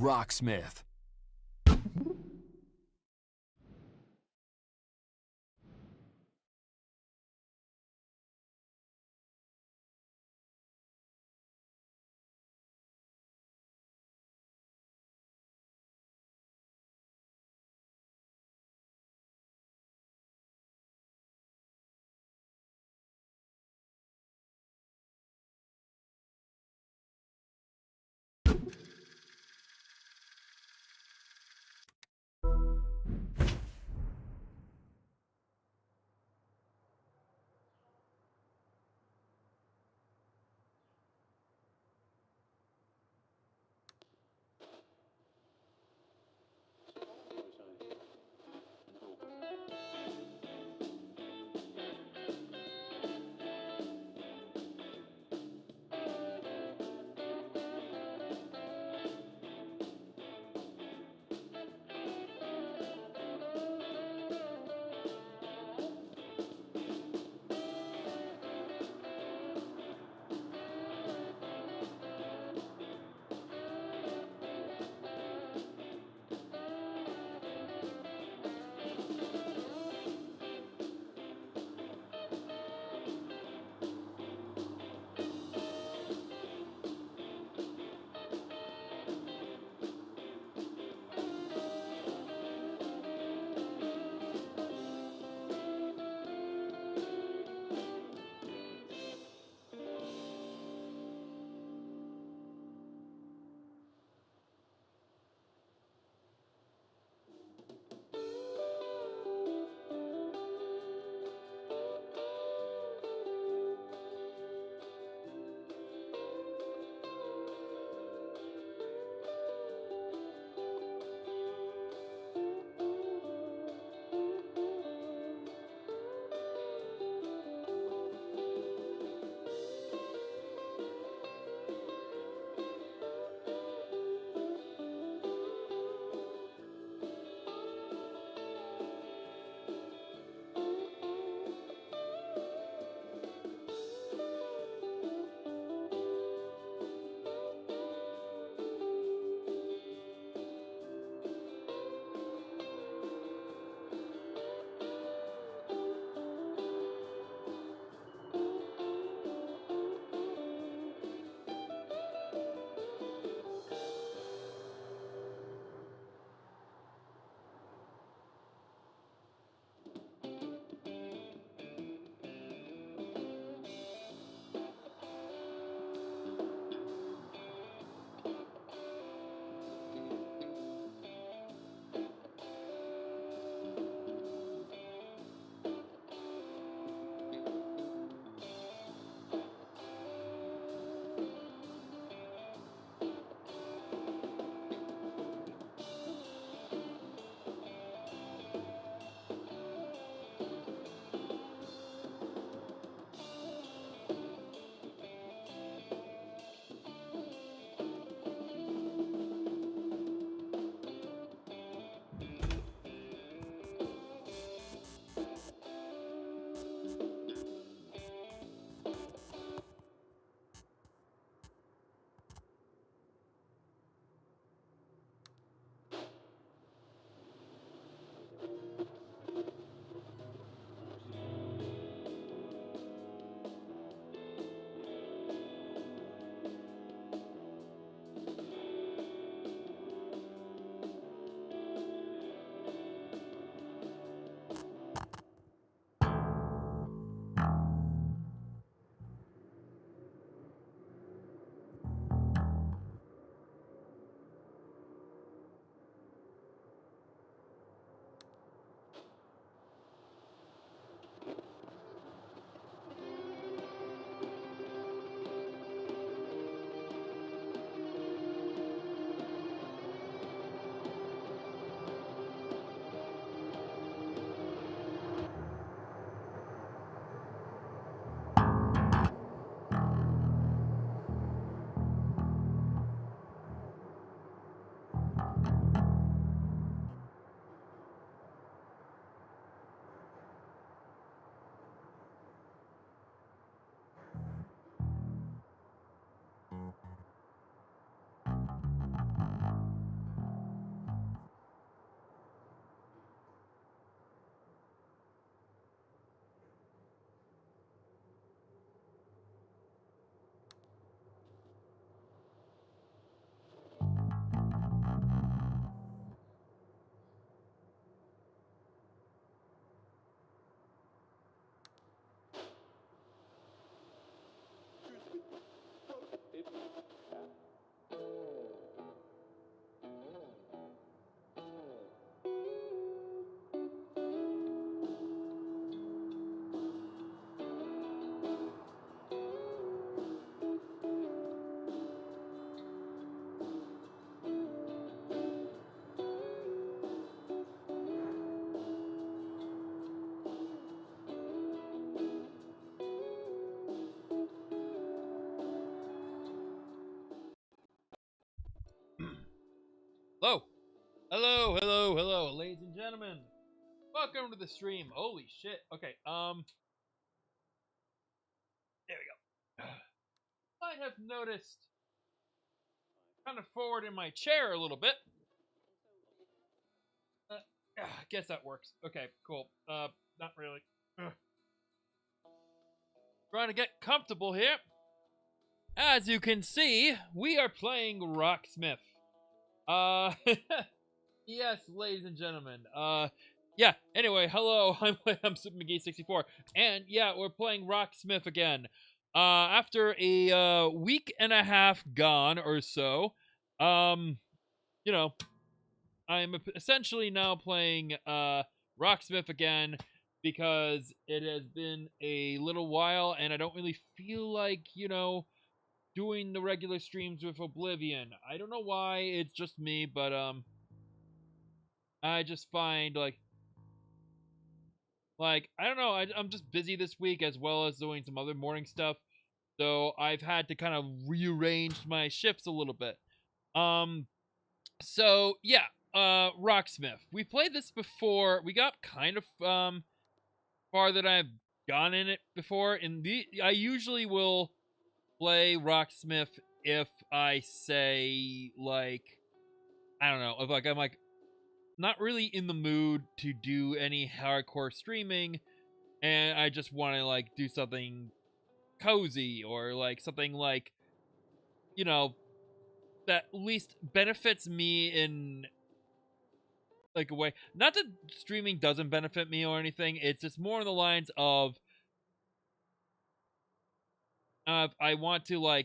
Rocksmith. Hello, hello, ladies and gentlemen. Welcome to the stream. Holy shit. Okay, there we go. Might have noticed kind of forward in my chair a little bit. I guess that works. Okay, cool. Not really. Trying to get comfortable here. As you can see, we are playing Rocksmith. Yes, ladies and gentlemen. Yeah, anyway, hello, I'm SuperMcGee64, and yeah, we're playing Rocksmith again. After a week and a half gone or so, you know, I'm essentially now playing Rocksmith again because it has been a little while and I don't really feel like, doing the regular streams with Oblivion. I don't know why, it's just me, but I just find like I don't know, I'm just busy this week as well as doing some other morning stuff, so I've had to kind of rearrange my shifts a little bit. So yeah, Rocksmith. We played this before. We got kind of far that I've gone in it before. I usually will play Rocksmith if I say I don't know, if I'm not really in the mood to do any hardcore streaming and I just want to do something cozy or something that at least benefits me in a way. Not that streaming doesn't benefit me or anything, it's just more on the lines of I want to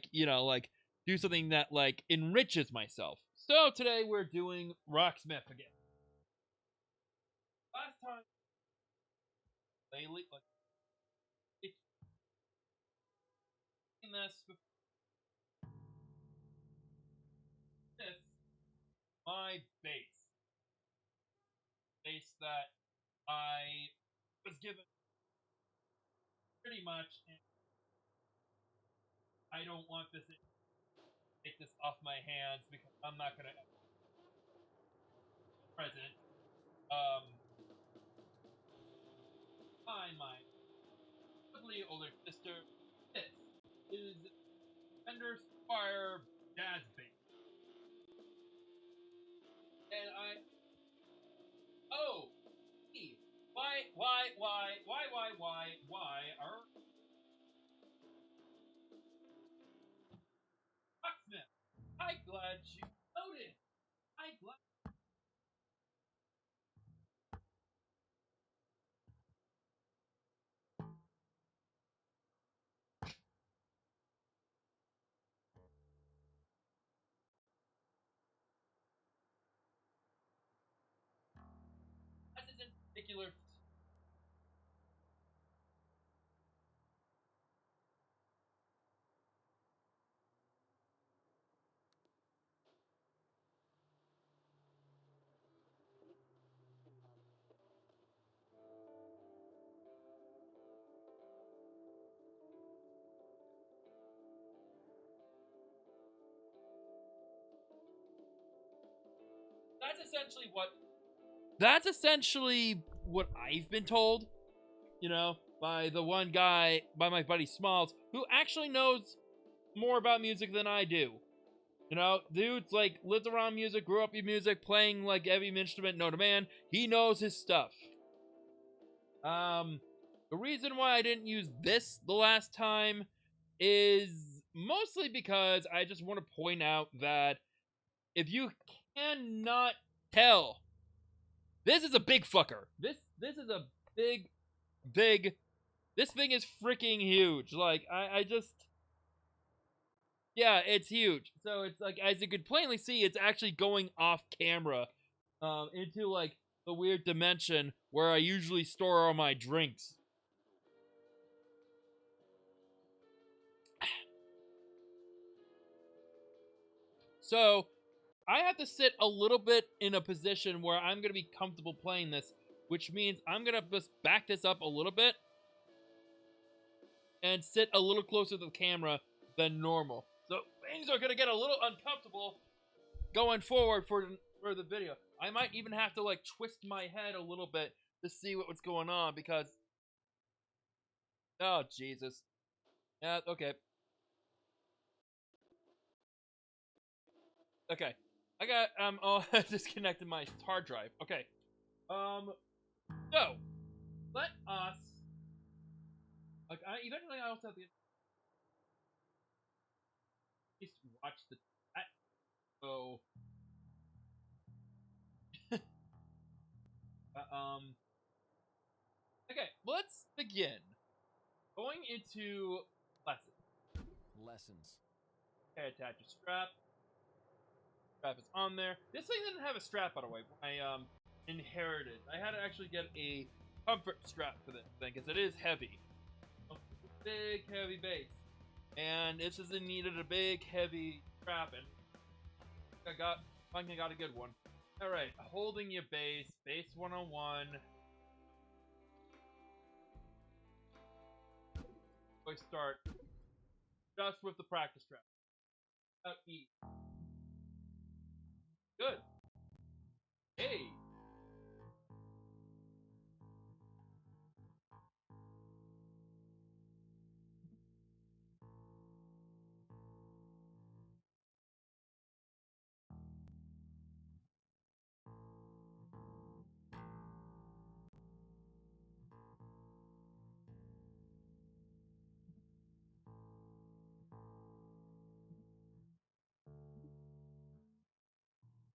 do something that enriches myself. So today we're doing Rocksmith again. Last time lately in this my base that I was given pretty much, and I don't want this to take this off my hands because I'm not gonna present my ugly older sister. This is Fender Squire Jazz Bass. And oh, why are Rocksmith? I'm glad you noticed. I'm glad. That is in particular. That's essentially what I've been told, by the one guy, by my buddy Smalls, who actually knows more about music than I do. Dude's lived around music, grew up in music, playing every instrument known to man. He knows his stuff. The reason why I didn't use this the last time is mostly because I just want to point out that if you cannot tell, this is a big fucker. This is a big, this thing is freaking huge. I just, yeah, it's huge. So it's as you could plainly see, it's actually going off camera, into the weird dimension where I usually store all my drinks. So I have to sit a little bit in a position where I'm going to be comfortable playing this, which means I'm going to just back this up a little bit and sit a little closer to the camera than normal. So things are going to get a little uncomfortable going forward for for the video. I might even have to like twist my head a little bit to see what's going on because. Oh Jesus. Yeah. Okay. Okay. I got oh disconnected my hard drive. Okay. So let us like eventually I also have to at least watch the chat. So okay, let's begin. Going into lessons. Okay, attach a strap. Strap is on there. This thing didn't have a strap, by the way. I inherited. I had to actually get a comfort strap for this thing because it is heavy. It's a big, heavy bass, and this is in needed a big, heavy strap, and I finally got a good one. All right, holding your bass 101. I start just with the practice strap. Out E. Good. Hey.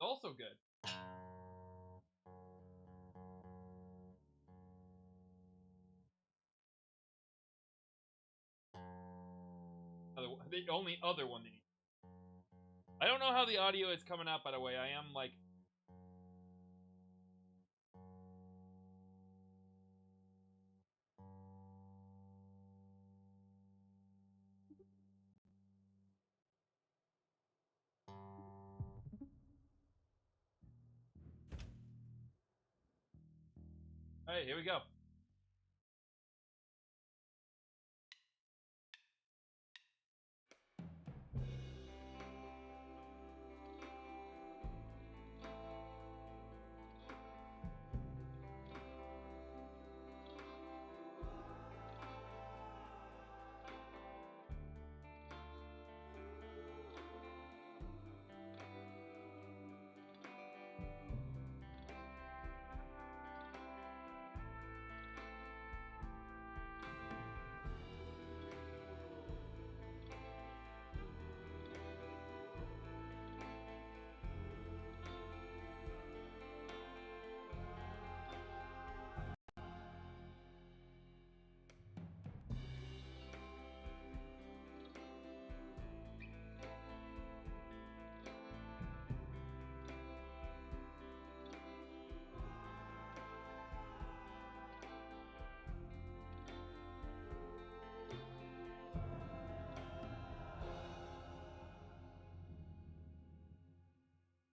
Also good. The only other one that you. I don't know how the audio is coming out, by the way. I am like. Alright, here we go.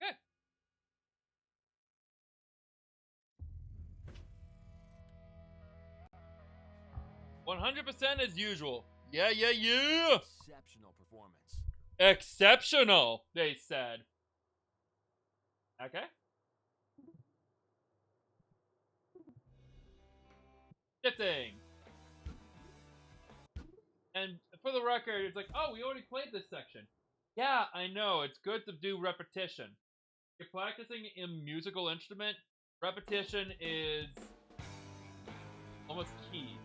Okay. 100% as usual. Yeah. Exceptional performance. Exceptional, they said. Okay. Shifting. And for the record, it's like, oh, we already played this section. Yeah, I know. It's good to do repetition. If you're practicing a musical instrument, repetition is almost key.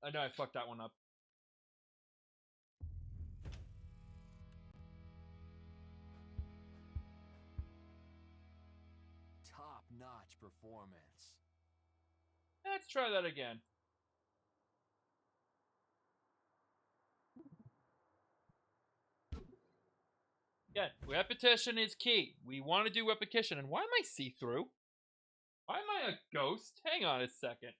I know I fucked that one up. Top-notch performance. Let's try that again. Yeah, repetition is key. We want to do repetition. And why am I see-through? Why am I a ghost? Hang on a second.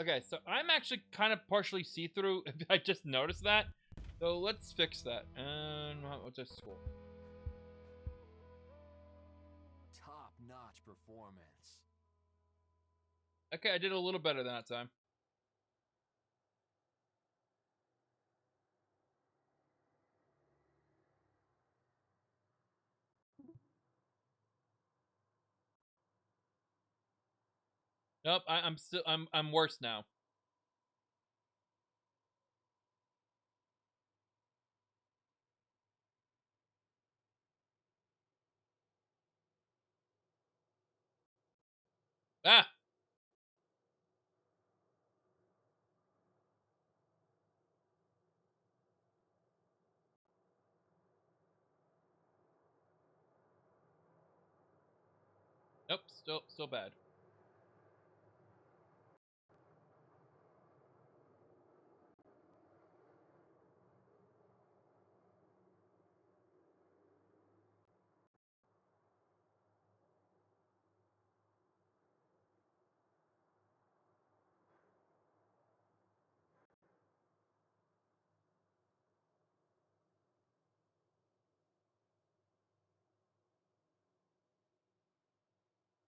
Okay, so I'm actually kind of partially see-through. I just noticed that. So let's fix that. And what's our score? Top-notch performance. Okay, I did a little better that time. Nope, I'm worse now. Ah! Nope, still bad.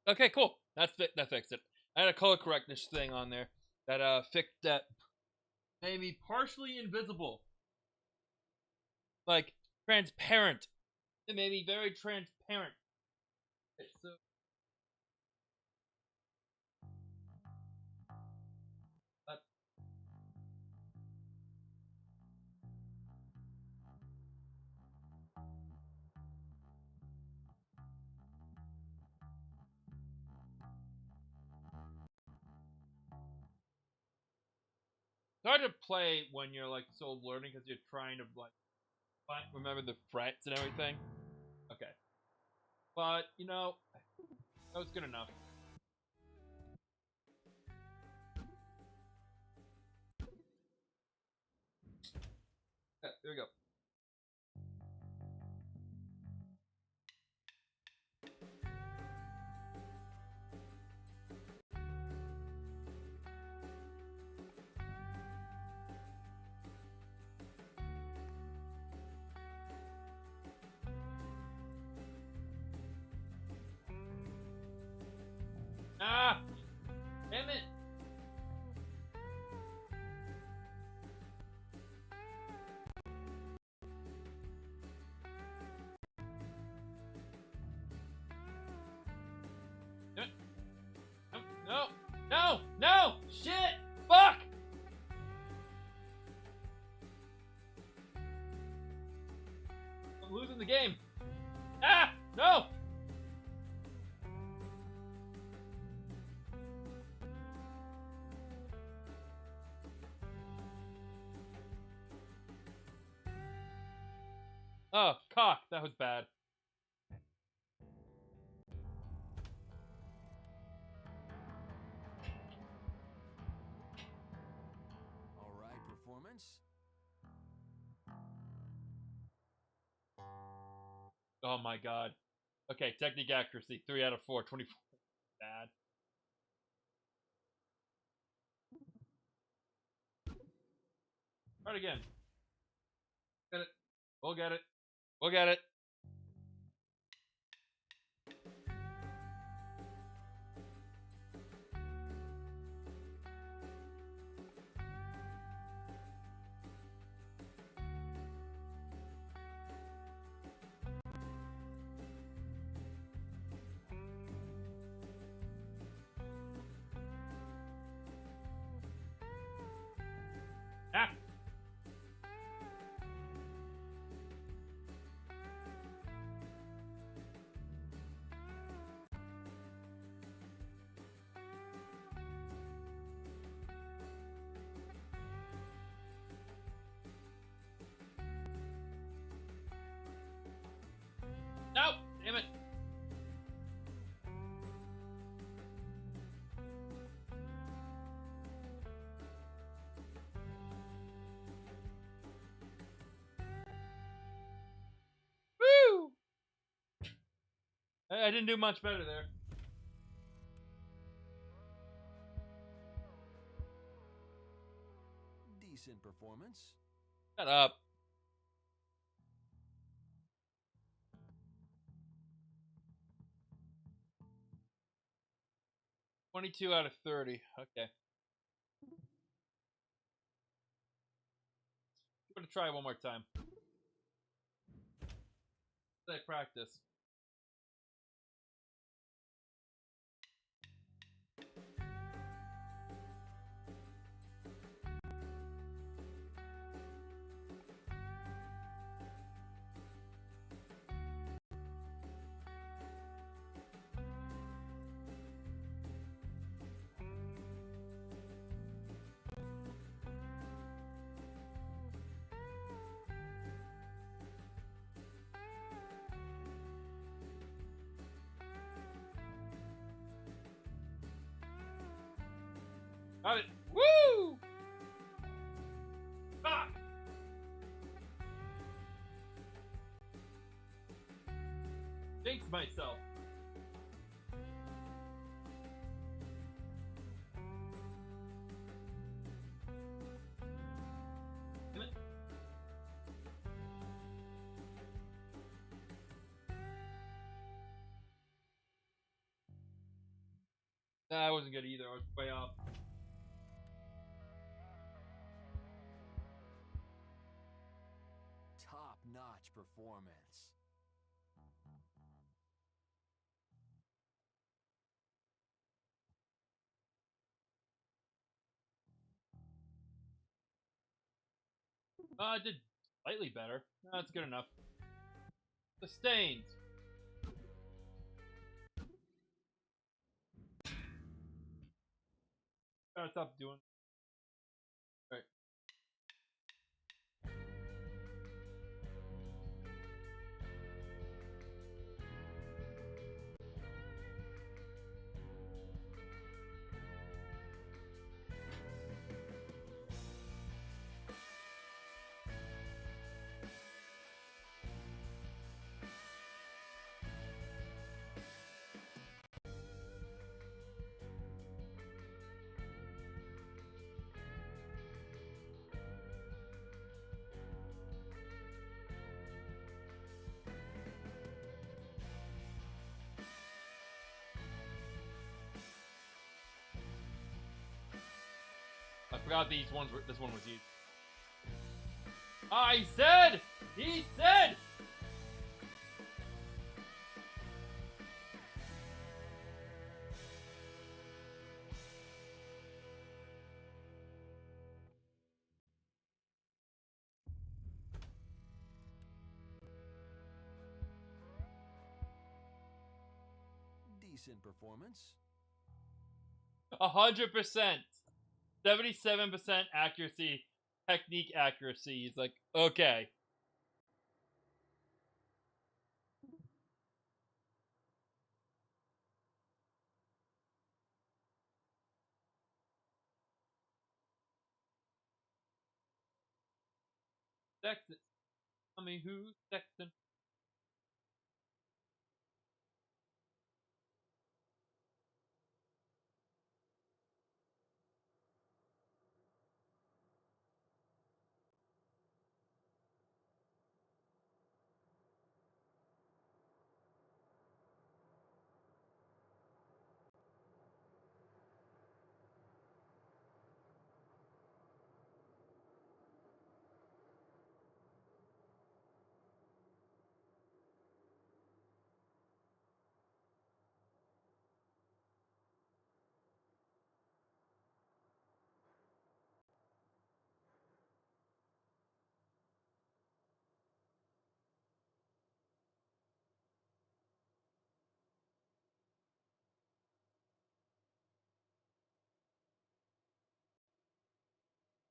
Okay, cool. That fixed it. I had a color correctness thing on there that fixed that. Made me partially invisible. Like transparent. It made me very transparent. Okay, so it's hard to play when you're like still learning because you're trying to like remember the frets and everything. Okay, but you know that was good enough. Yeah, there we go. Ah, damn it! No, no, no! Shit! Fuck! I'm losing the game. Ah! No! Oh, cock. That was bad. All right, performance. Oh my god. Okay, technique accuracy. 3 out of 4. 24. Bad. Try it again. Get it. We'll get it. We'll get it. I didn't do much better there. Decent performance. Shut up. $22 out of 30. Okay. I'm gonna try one more time. I practice. Got it. Woo! Ah! Jinxed myself. Damn it. Nah, I wasn't good either. I was way off. Top-notch performance. I did slightly better. No, that's good enough. Sustained. Gotta stop doing. Alright. I forgot these ones were. This one was used. I said! He said! Decent performance. 100%. 77% accuracy. Technique accuracy. He's like, okay. Sexton. Tell me who's Sexton.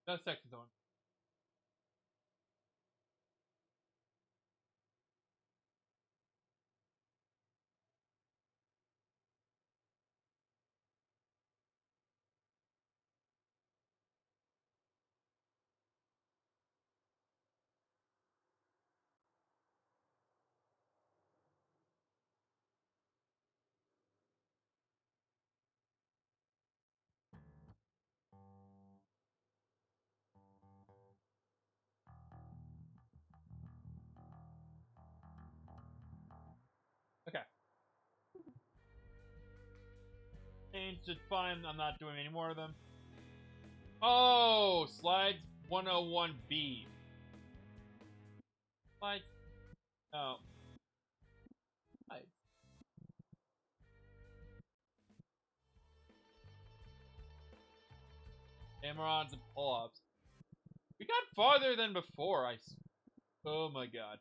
That's Sexton's on. Changed it, fine. I'm not doing any more of them. Oh, slides 101B. Slides. Oh. Slides. Hammer-ons and pull-ups. We got farther than before. Oh my god.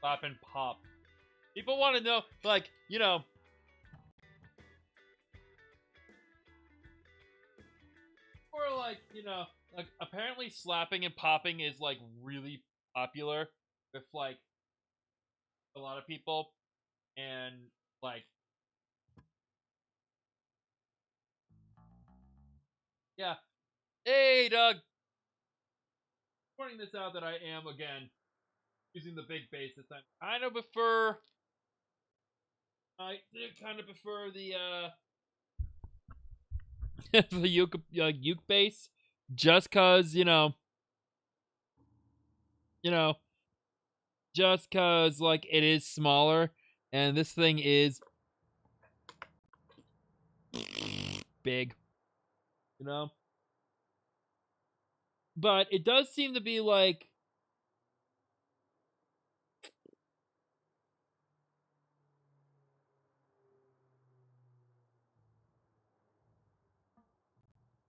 Pop and pop. People want to know, like, you know. Or like, you know, like apparently slapping and popping is like really popular with like a lot of people, and like, yeah. Hey, Doug. Pointing this out that I am again using the big bass this time. I do kind of prefer the the uke bass, just cause just cause like it is smaller, and this thing is big, you know. But it does seem to be like.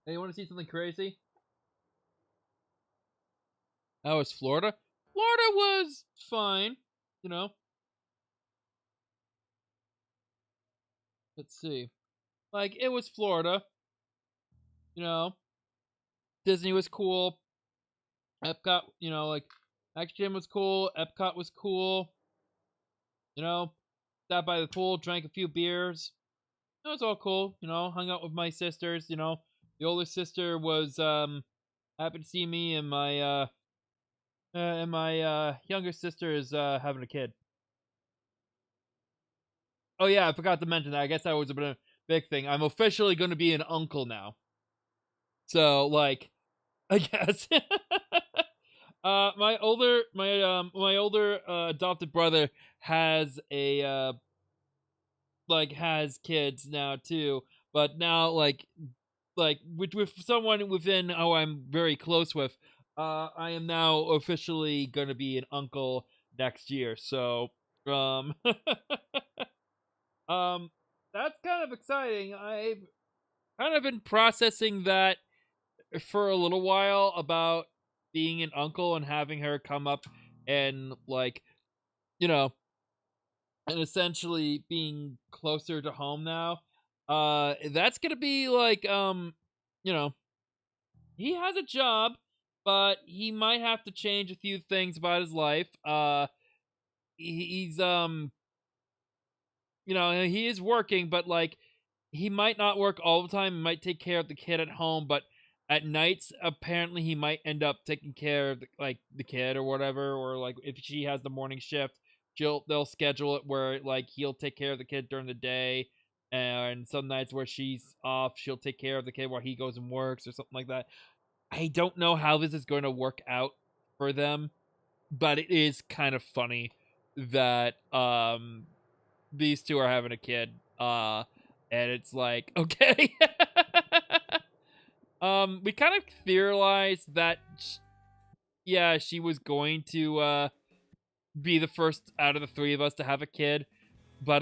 Hey, you want to see something crazy? Oh, it's Florida? Florida was fine, you know. Let's see. Like, it was Florida, you know. Disney was cool. Epcot, like, X Gym was cool. Epcot was cool. You know, sat by the pool, drank a few beers. It was all cool, hung out with my sisters, The older sister was, happy to see me, and my younger sister is, having a kid. Oh yeah, I forgot to mention that. I guess that was a big thing. I'm officially going to be an uncle now. So, like, I guess. My older adopted brother has has kids now too, but now like with someone within who I'm very close with, I am now officially gonna be an uncle next year. So, that's kind of exciting. I've kind of been processing that for a little while about being an uncle and having her come up and like, and essentially being closer to home now. That's gonna be like, he has a job, but he might have to change a few things about his life. He's he is working, but like he might not work all the time. He might take care of the kid at home, but at nights apparently he might end up taking care of the kid or whatever, or like if she has the morning shift, they'll schedule it where like he'll take care of the kid during the day, and some nights where she's off, she'll take care of the kid while he goes and works or something like that. I don't know how this is going to work out for them, but it is kind of funny that these two are having a kid, and it's like, okay. We kind of theorized that she was going to be the first out of the three of us to have a kid, but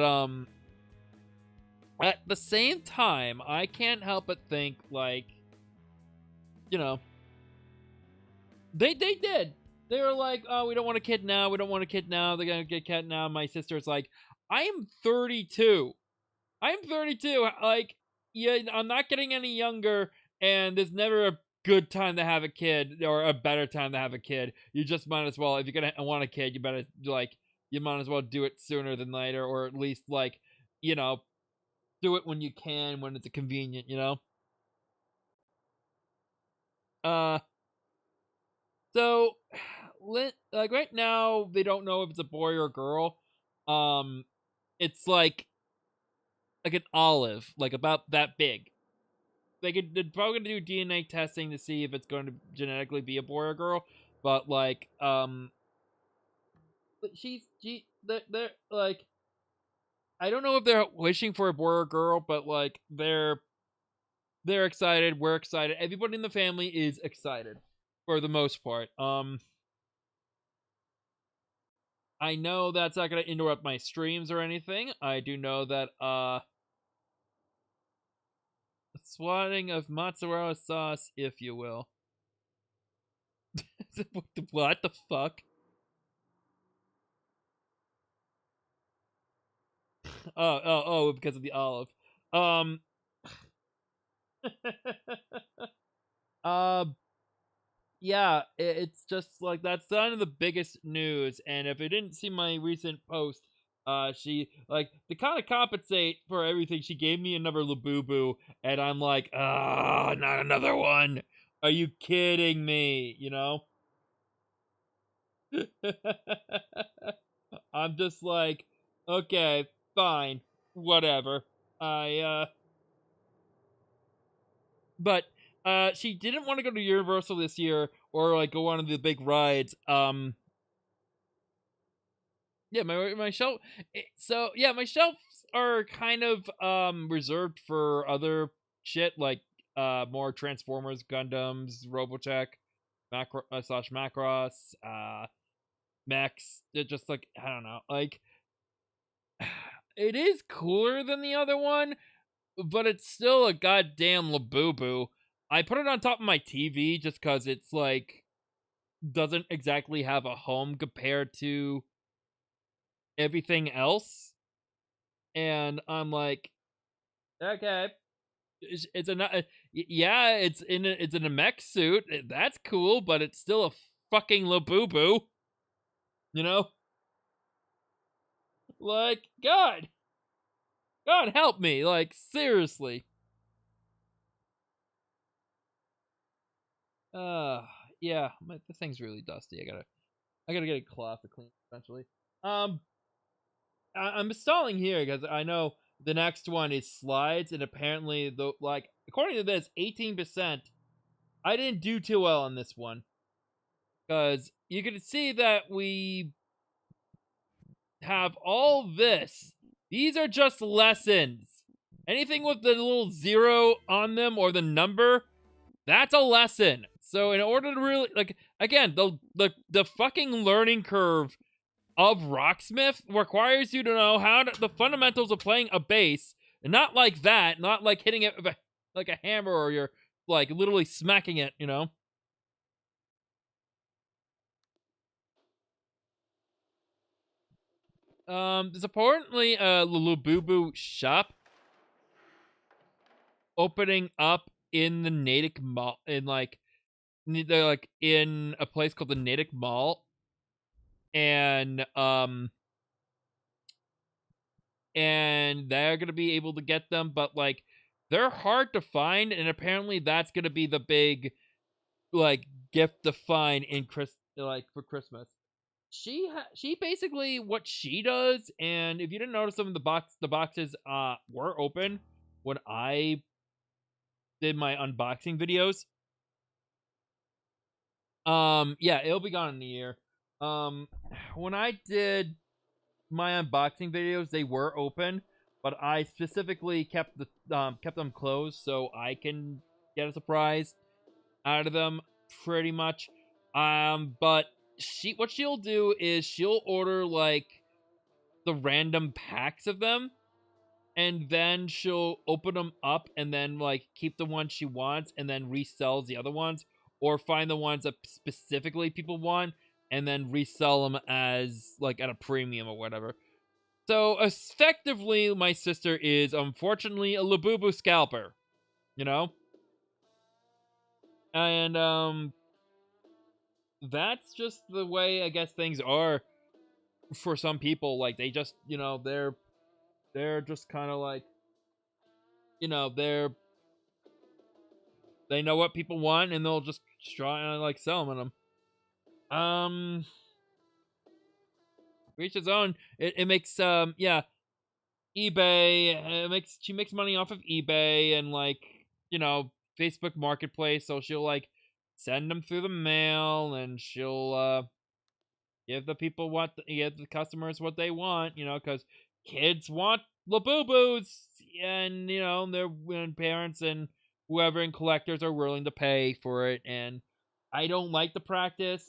at the same time I can't help but think like, they did. They were like, oh, we don't want a kid now. We don't want a kid now. They're going to get a kid now. My sister's like, I am 32. I'm 32. Like, yeah, I'm not getting any younger, and there's never a good time to have a kid or a better time to have a kid. You just might as well, if you're going to want a kid, you better, like, you might as well do it sooner than later, or at least, like, do it when you can, when it's convenient, So, like right now, they don't know if it's a boy or a girl. It's like an olive, like about that big. they're probably gonna do DNA testing to see if it's going to genetically be a boy or girl, but like they're like, I don't know if they're wishing for a boy or girl, but like they're excited, we're excited, everybody in the family is excited for the most part. I know that's not gonna interrupt my streams or anything. I do know that swatting of mozzarella sauce, if you will. What the fuck? Oh, because of the olive. Uh, yeah, it's just like that's kind of the biggest news. And if you didn't see my recent post, she like to kind of compensate for everything. She gave me another Labubu, and I'm like, ah, not another one. Are you kidding me? You know. I'm just like, okay, fine, whatever. But she didn't want to go to Universal this year or like go on the big rides. Yeah, my shelf. So yeah, my shelves are kind of reserved for other shit like more Transformers, Gundams, Robotech, Macro slash Macross, Mechs. They're just like, I don't know, like it is cooler than the other one, but it's still a goddamn Labubu. I put it on top of my TV just because it's like doesn't exactly have a home compared to everything else, and I'm like, okay, it's a yeah, it's in a mech suit. That's cool, but it's still a fucking Labubu, you know? Like, God help me, like seriously. Uh, yeah, the thing's really dusty. I gotta get a cloth to clean it eventually. Um, I'm stalling here because I know the next one is slides, and apparently the like according to this, 18%. I didn't do too well on this one because you can see that we have all this. These are just lessons. Anything with the little zero on them or the number, that's a lesson. So in order to really like again, the fucking learning curve of Rocksmith requires you to know the fundamentals of playing a bass, and not like that, not like hitting it with like a hammer or you're like literally smacking it, you know. There's apparently a Lulububu shop opening up in the Natick Mall, in like they're like in a place called the Natick Mall, and they're gonna be able to get them, but like they're hard to find, and apparently that's gonna be the big like gift to find in for Christmas. She basically what she does, and if you didn't notice, some of the boxes were open when I did my unboxing videos. Yeah, it'll be gone in a year. When I did my unboxing videos, they were open, but I specifically kept them closed so I can get a surprise out of them pretty much. But what she'll do is she'll order like the random packs of them, and then she'll open them up and then like keep the ones she wants and then resells the other ones, or find the ones that specifically people want and then resell them as like at a premium or whatever. So effectively, my sister is unfortunately a Labubu scalper, you know? And that's just the way I guess things are for some people. Like they just, you know, they're just kind of like, you know, they know what people want and they'll just try and like sell them. Reach its own. It makes yeah, eBay. She makes money off of eBay, and like Facebook Marketplace, so she'll like send them through the mail, and she'll give the customers what they want, because kids want Labubu's, and when parents and whoever and collectors are willing to pay for it. And I don't like the practice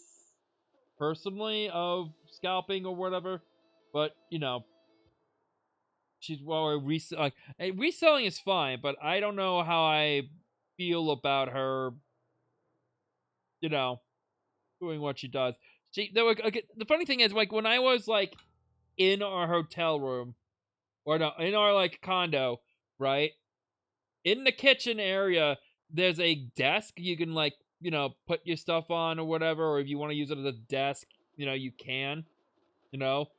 personally of scalping or whatever, but she's reselling is fine, but I don't know how I feel about her, doing what she does. The funny thing is, like, when I was like in our hotel room, or no, in our like condo, right? In the kitchen area, there's a desk you can like, put your stuff on or whatever, or if you want to use it as a desk, you can, you know,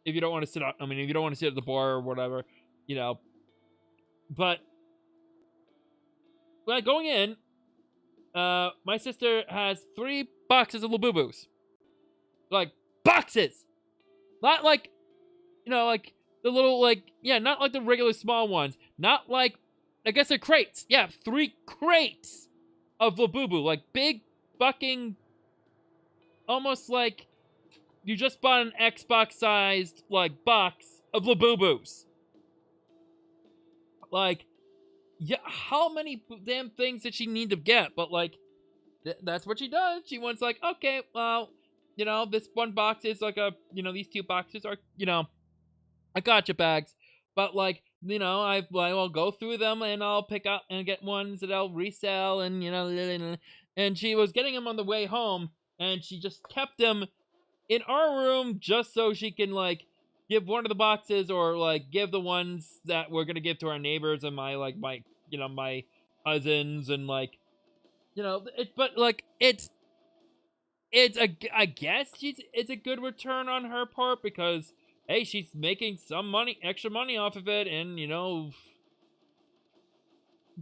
if you don't want to sit out, if you don't want to sit at the bar or whatever, you know. But going in, my sister has 3 boxes of Labubus. Like, boxes! Not like, like the little, like, yeah, not like the regular small ones. Not like, I guess they're crates. Yeah, 3 crates of Labubu. Like, big fucking, almost like you just bought an Xbox-sized, like, box of Labubus. Like, yeah, how many damn things did she need to get? But, like, that's what she does. She wants, like, okay, well, this one box is like these 2 boxes are, I gotcha bags. But, like, I will go through them and I'll pick up and get ones that I'll resell, and, and she was getting them on the way home, and she just kept them in our room just so she can, like, give one of the boxes, or, like, give the ones that we're gonna give to our neighbors and my cousins, and, like, but, like, I guess it's a good return on her part, because, hey, she's making some extra money off of it, and,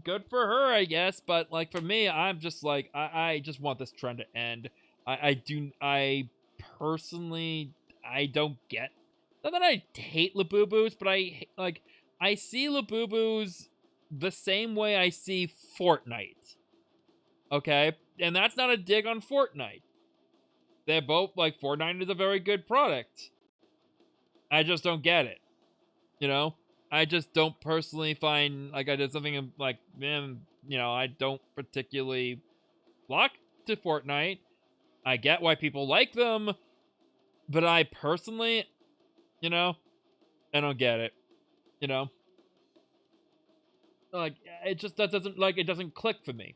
good for her, I guess. But, like, for me, I'm just like, I just want this trend to end. I personally, I don't get, not that I hate Labubus, but I see Labubus the same way I see Fortnite. Okay? And that's not a dig on Fortnite. They're both, like, Fortnite is a very good product. I just don't get it. I just don't personally find, like, I did something like, man, I don't particularly flock to Fortnite. I get why people like them, but I personally, I don't get it. Like, it just, it doesn't click for me,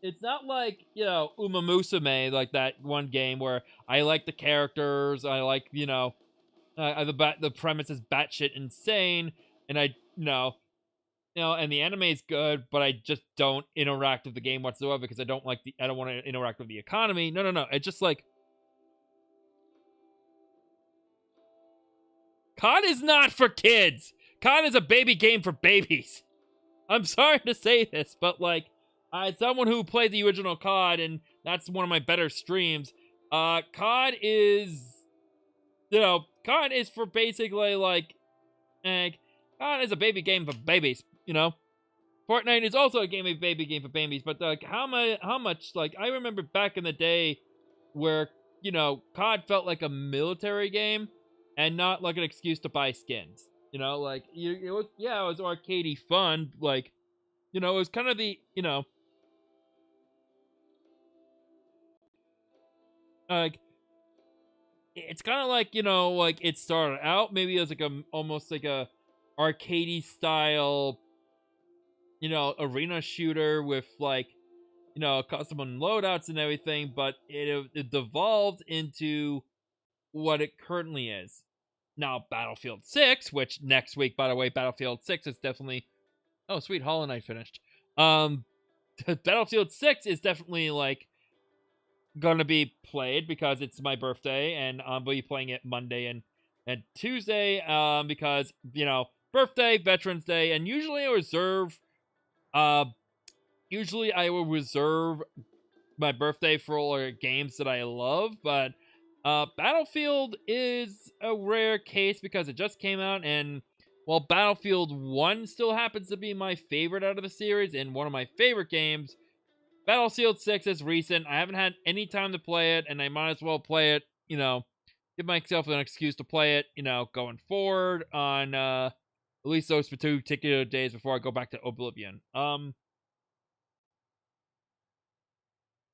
It's not like, Uma Musume, like that one game where I like the characters, I like, the premise is batshit insane, and I, and the anime is good, but I just don't interact with the game whatsoever, because I don't want to interact with the economy. No. It's just like, COD is not for kids. COD is a baby game for babies. I'm sorry to say this, but, like, as someone who played the original COD, and that's one of my better streams, COD is, COD is for basically, like, COD is a baby game for babies, Fortnite is also a baby game for babies, but, like, how much, like, I remember back in the day where, COD felt like a military game and not like an excuse to buy skins. Like, it was arcadey fun, like, it was kind of the, like, it's kind of like, like, it started out maybe as like almost like a arcadey style, arena shooter with, like, custom loadouts and everything, but it devolved into what it currently is. Now, Battlefield 6, which next week, by the way, Battlefield 6 is definitely, oh, sweet, Hollow Knight finished. Battlefield 6 is definitely, like, gonna be played because it's my birthday, and I'll be playing it Monday and Tuesday, because, birthday, Veterans Day, and usually I will reserve my birthday for all games that I love, but Battlefield is a rare case because it just came out, and while Battlefield 1 still happens to be my favorite out of the series and one of my favorite games, Battlefield 6 is recent. I haven't had any time to play it, and I might as well play it, give myself an excuse to play it, going forward on at least those 2 particular days before I go back to Oblivion.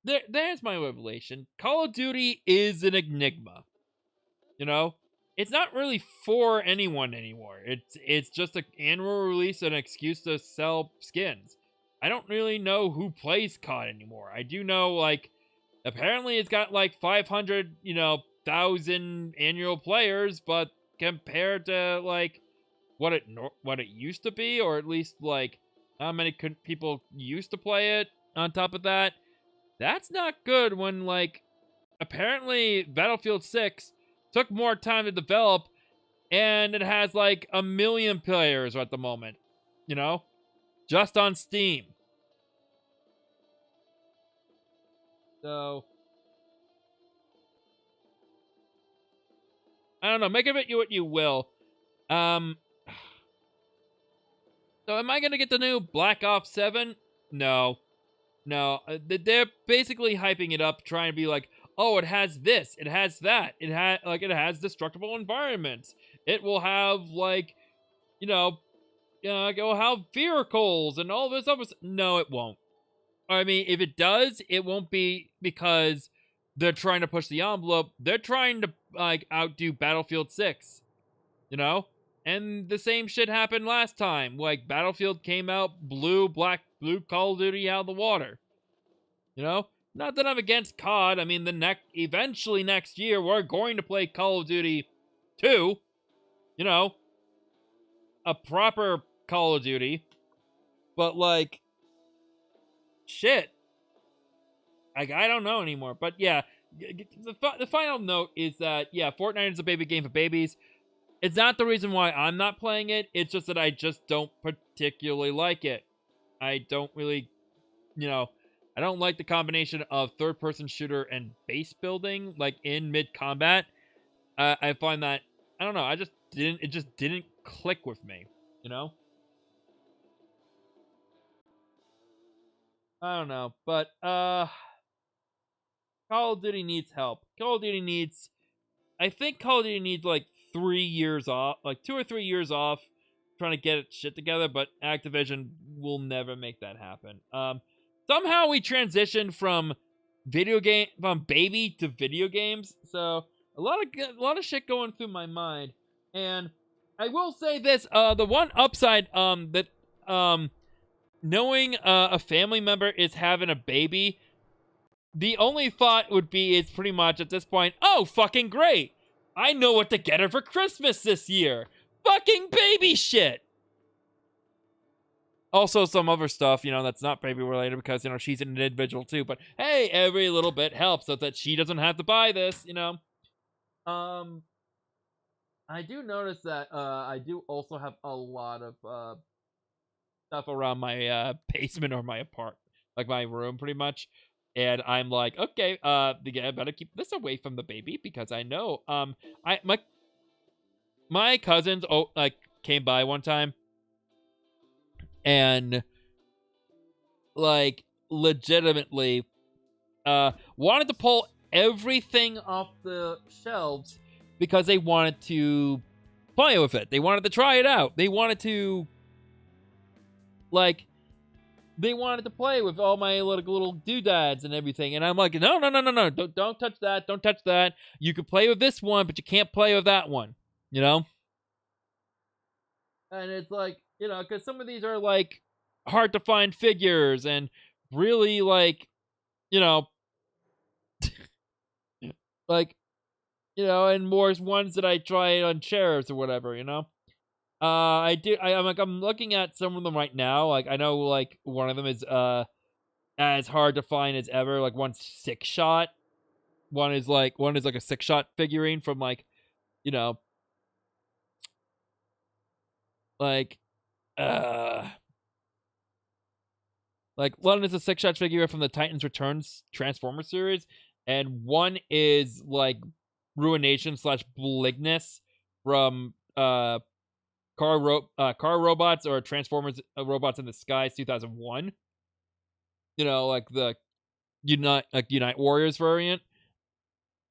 There's my revelation. Call of Duty is an enigma. It's not really for anyone anymore. It's just an annual release and an excuse to sell skins. I don't really know who plays COD anymore. I do know, apparently it's got 500, 1,000 annual players, but compared to what it used to be, or at least how many people used to play it. On top of that, that's not good. When apparently Battlefield 6 took more time to develop, and it has 1 million players at the moment, just on Steam. So I don't know. Make of it what you will. So am I gonna get the new Black Ops 7? No. They're basically hyping it up, trying to be oh, it has this, it has that, it has destructible environments. It will have it will have vehicles and all this other. No, it won't. I mean, if it does, it won't be because they're trying to push the envelope. They're trying to outdo Battlefield 6, And the same shit happened last time. Battlefield came out, blew Call of Duty out of the water. Not that I'm against COD. I mean, eventually next year we're going to play Call of Duty 2. A proper Call of Duty. But shit. I don't know anymore. But yeah, the final note is that Fortnite is a baby game for babies. It's not the reason why I'm not playing it. It's just that I just don't particularly like it. I don't really, I don't like the combination of third-person shooter and base building, in mid-combat. I find that, I don't know, it just didn't click with me, I don't know, but, Call of Duty needs help. I think Call of Duty needs, 3 years off, 2 or 3 years off, trying to get its shit together, but Activision will never make that happen. Somehow we transitioned from baby to video games, so a lot of shit going through my mind. And I will say this: the one upside, that knowing a family member is having a baby, the only thought would be is pretty much at this point, oh, fucking great! I know what to get her for Christmas this year. Fucking baby shit. Also, some other stuff, that's not baby related because, she's an individual too. But hey, every little bit helps so that she doesn't have to buy this, I do notice that I do also have a lot of stuff around my basement or my apartment, my room, pretty much. And I'm okay, I better keep this away from the baby because I know, my cousins came by one time and legitimately wanted to pull everything off the shelves because they wanted to play with it. They wanted to try it out. They wanted to play with all my little doodads and everything. And I'm no. Don't touch that. Don't touch that. You can play with this one, but you can't play with that one. And it's because some of these are hard to find figures and really and more ones that I try on chairs or whatever, I'm looking at some of them right now. I know one of them is as hard to find as ever. One's 6-shot. One is a 6-shot figurine from one is a 6-shot figure from the Titans Returns Transformer series, and one is Ruination / Bligness from car robots or Transformers robots in the skies 2001. Like the Unite Warriors variant.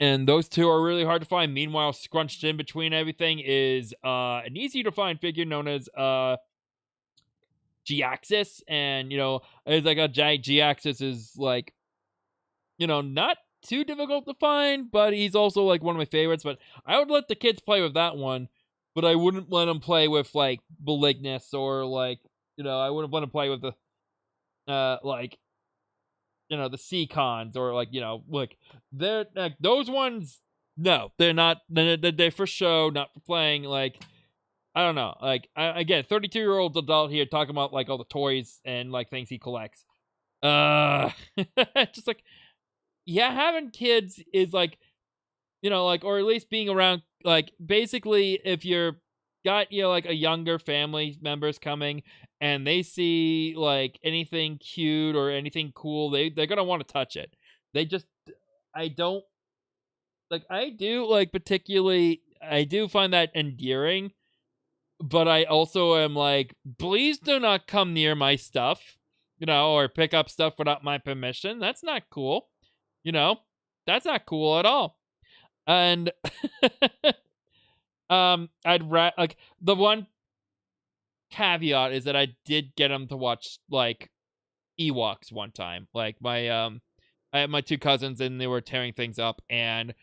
And those two are really hard to find. Meanwhile, scrunched in between everything is an easy to find figure known as G-Axis. And it's like a giant G-Axis is like, not too difficult to find, but he's also like one of my favorites. But I would let the kids play with that one, but I wouldn't let them play with like Malignus or like, I wouldn't let them play with the like, the C-Cons or like, like they're like those ones. No, they're not. They're for show, not for playing. Like, I don't know. Like, again, 32-year-old adult here talking about like all the toys and like things he collects. Just like, yeah, having kids is like, like, or at least being around, like, basically, if you're got, like a younger family members coming and they see like anything cute or anything cool, they're gonna want to touch it. They just, I don't, like, I do, like, particularly, I do find that endearing, but I also am like, please do not come near my stuff, or pick up stuff without my permission. That's not cool. That's not cool at all. And like the one caveat is that I did get him to watch like Ewoks one time. Like I had my two cousins and they were tearing things up, and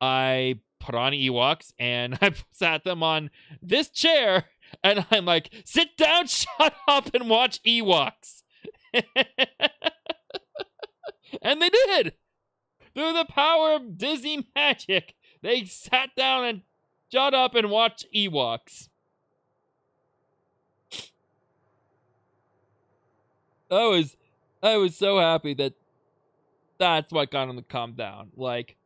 I put on Ewoks and I sat them on this chair and I'm like, sit down, shut up, and watch Ewoks. And they did. Through the power of Disney magic, they sat down and shut up and watched Ewoks. I was so happy that that's what got them to calm down. Like,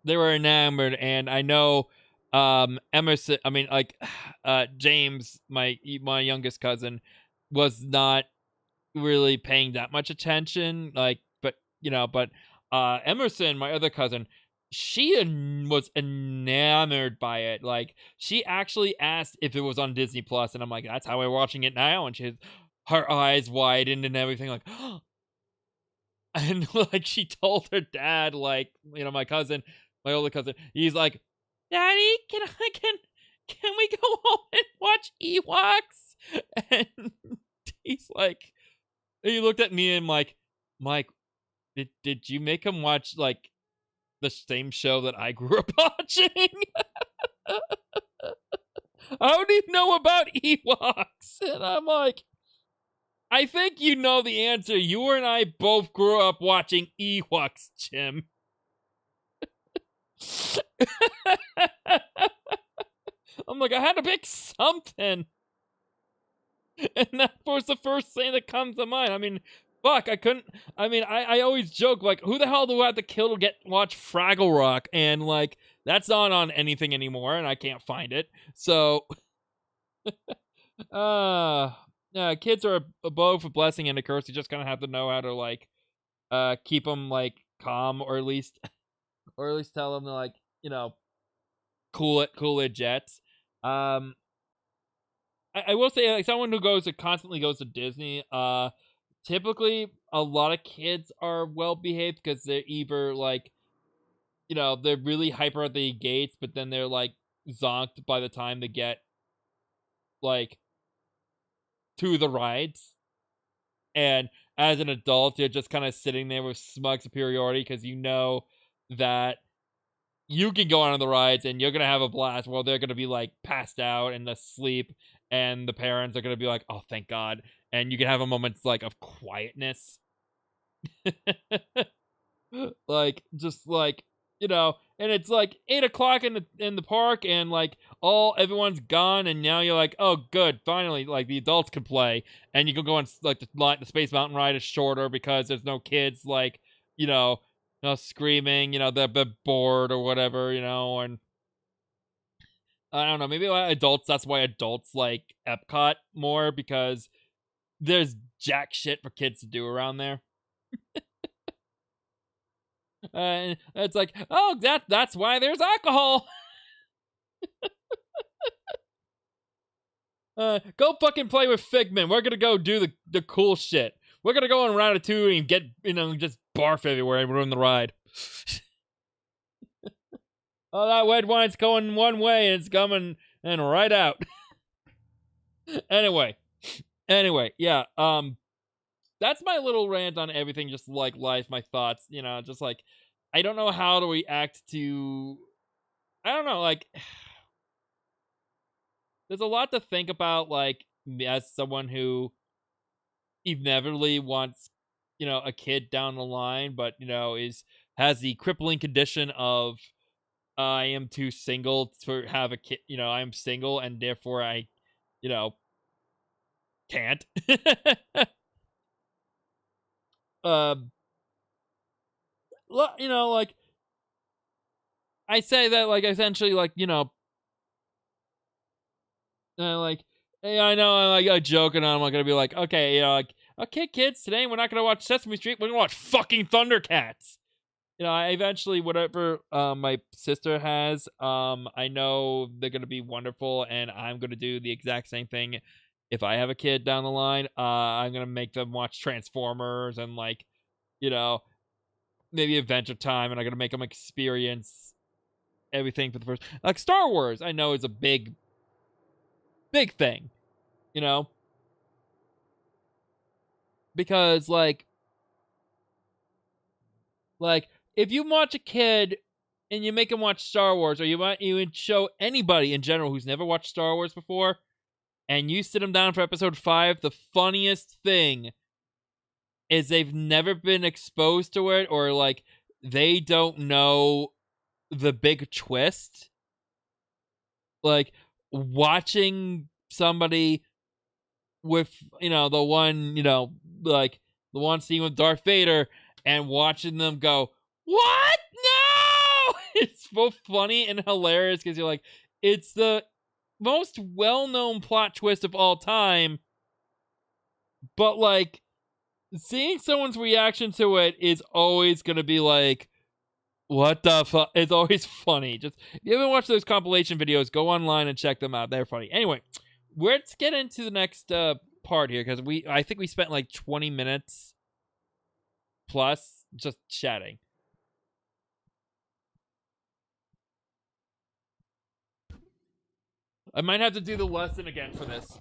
they were enamored, and I know Emerson, I mean, like, James, my youngest cousin, was not really paying that much attention. Like, but Emerson, my other cousin, she was enamored by it. Like, she actually asked if it was on Disney Plus, and I'm like, that's how we're watching it now. And her eyes widened and everything, like, and like she told her dad, like, my cousin, my older cousin, he's like, Daddy, can we go home and watch Ewoks? And he's like, he looked at me and like, Mike, did you make him watch like the same show that I grew up watching? How do you know about Ewoks? And I'm like, I think you know the answer. You and I both grew up watching Ewoks, Jim. I'm like, I had to pick something. And that was the first thing that comes to mind. I mean, fuck, I always joke, like, who the hell do I have to kill to watch Fraggle Rock? And, like, that's not on anything anymore, and I can't find it. So, kids are both a blessing and a curse. You just kind of have to know how to, like, keep them, like, calm, or at least tell them to, like, cool it jets. I will say, like, someone who constantly goes to Disney, typically a lot of kids are well behaved because they're either like, they're really hyper at the gates, but then they're like zonked by the time they get like to the rides. And as an adult, you're just kind of sitting there with smug superiority because you know that you can go on the rides and you're going to have a blast while they're going to be like passed out and asleep, and the parents are going to be like, oh, thank God. And you can have a moment like of quietness. Like, just like, and it's like 8:00 in the park, and like everyone's gone, and now you're like, oh, good, finally, like the adults can play, and you can go on like the Space Mountain ride is shorter because there's no kids like, screaming, they're bored or whatever, and I don't know, maybe that's why adults like Epcot more, because there's jack shit for kids to do around there. And it's like, oh, that's why there's alcohol. Go fucking play with Figment. We're gonna go do the cool shit. We're gonna go on Ratatouille and get, just barf everywhere and ruin the ride. Oh, that red wine's going one way and it's coming and right out. Anyway, yeah. That's my little rant on everything, just like life, my thoughts. Just like I don't know how to react to. I don't know, like. There's a lot to think about, like, as someone who inevitably wants, a kid down the line, but, has the crippling condition of I am too single to have a kid. I am single and therefore I, can't. um, like, I say that, like, essentially, like, like, hey, I know I'm like joking. I'm not gonna be like, okay, like, okay, kids, today we're not gonna watch Sesame Street. We're gonna watch fucking Thundercats. I eventually, whatever my sister has, I know they're gonna be wonderful, and I'm gonna do the exact same thing. If I have a kid down the line, I'm gonna make them watch Transformers and, like, maybe Adventure Time, and I'm gonna make them experience everything for the first. Like Star Wars, I know is a big thing, because like if you watch a kid and you make him watch Star Wars, or you would show anybody in general who's never watched Star Wars before, and you sit them down for episode 5, the funniest thing is they've never been exposed to it, or like they don't know the big twist. Like watching somebody with, the one, like the one scene with Darth Vader, and watching them go, what? No! It's both funny and hilarious, because you're like, it's the most well-known plot twist of all time, but like seeing someone's reaction to it is always gonna be like, what the fuck? It's always funny. Just, if you haven't watched those compilation videos, go online and check them out. They're funny. Anyway, let's get into the next part here, because I think we spent like 20 minutes plus just chatting. I might have to do the lesson again for this.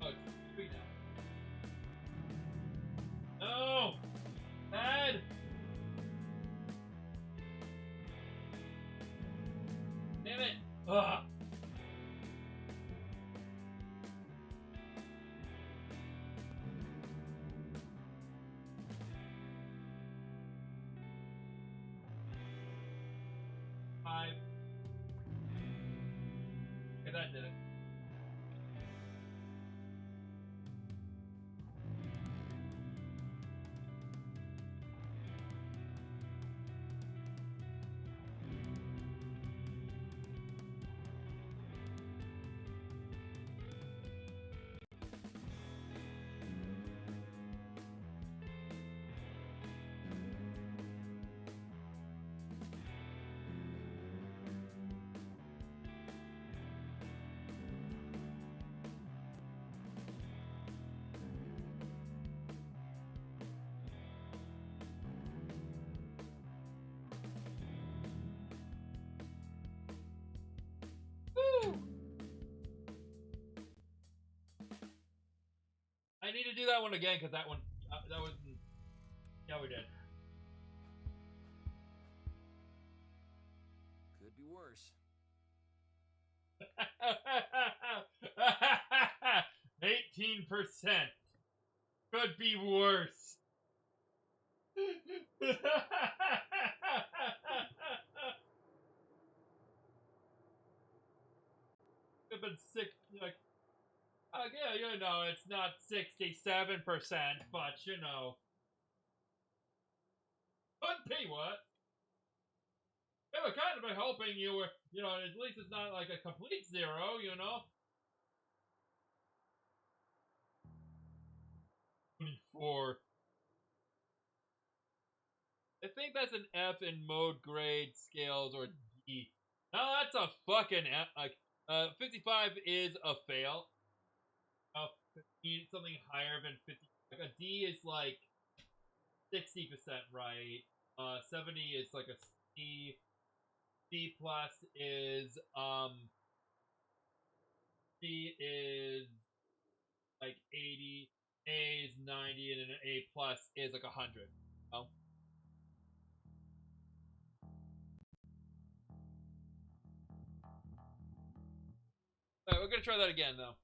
Oh, sweet now. No! Dad! Damn it! Ugh! Five. Okay, that did it. I need to do that one again, because that one, that was, yeah, we did. Could be worse. 18%. Could be worse. Could have been sick, like, yeah, it's not 67%, but, could be what? They were kind of hoping you were, at least it's not like a complete zero, 4. I think that's an F in mode grade scales or D. No, that's a fucking F. Like, 55 is a fail. 15, something higher than 50. Like a D is like 60% right. 70 is like a C. C plus is C is like 80. A is 90, and an A plus is like 100. Oh. Alright, we're gonna try that again though.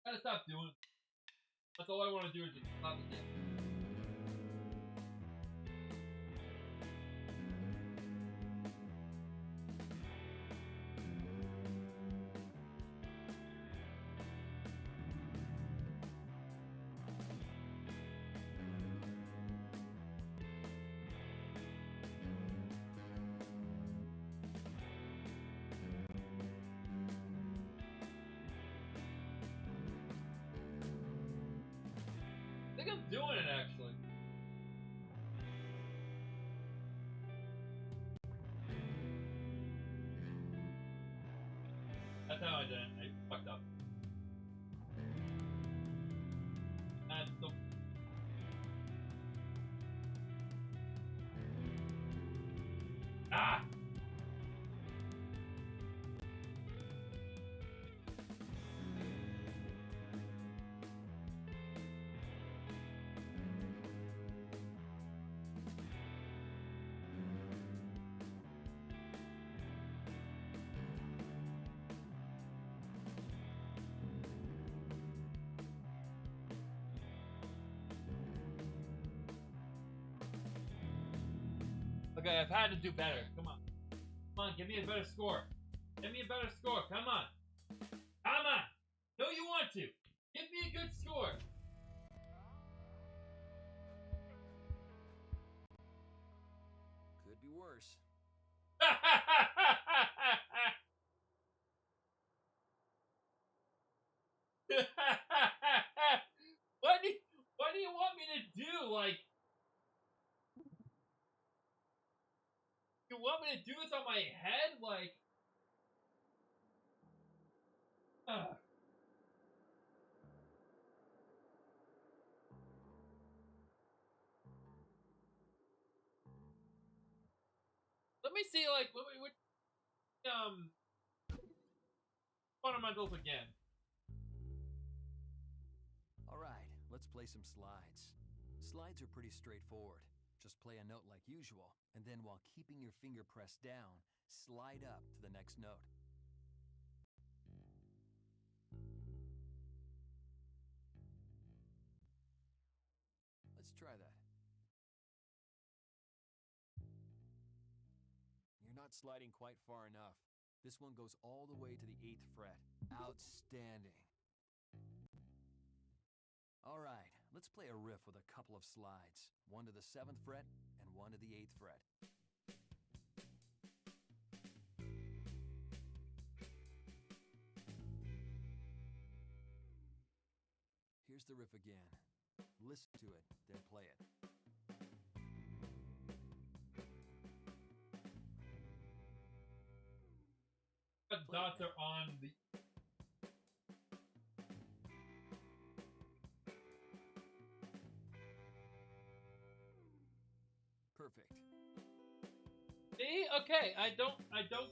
Gotta stop doing it. That's all I want to do is just stop the game. I think I'm doing it actually. That's how I did it. I fucked up. That's the. Ah! Okay, I've had to do better. Come on. Come on, give me a better score. Give me a better score. Come on. Come on. No, you want to. Give me a good score. Could be worse. What do you want me to do? Like, you want me to do this on my head? Like, let me see. Like, what fundamentals again. Alright, let's play some slides. Slides are pretty straightforward. Just play a note like usual, and then while keeping your finger pressed down, slide up to the next note. Let's try that. You're not sliding quite far enough. This one goes all the way to the 8th fret. Outstanding. Alright, let's play a riff with a couple of slides. One to the 7th fret and one to the 8th fret. Here's the riff again. Listen to it, then play it. The dots are on the. Perfect. See? Okay, I don't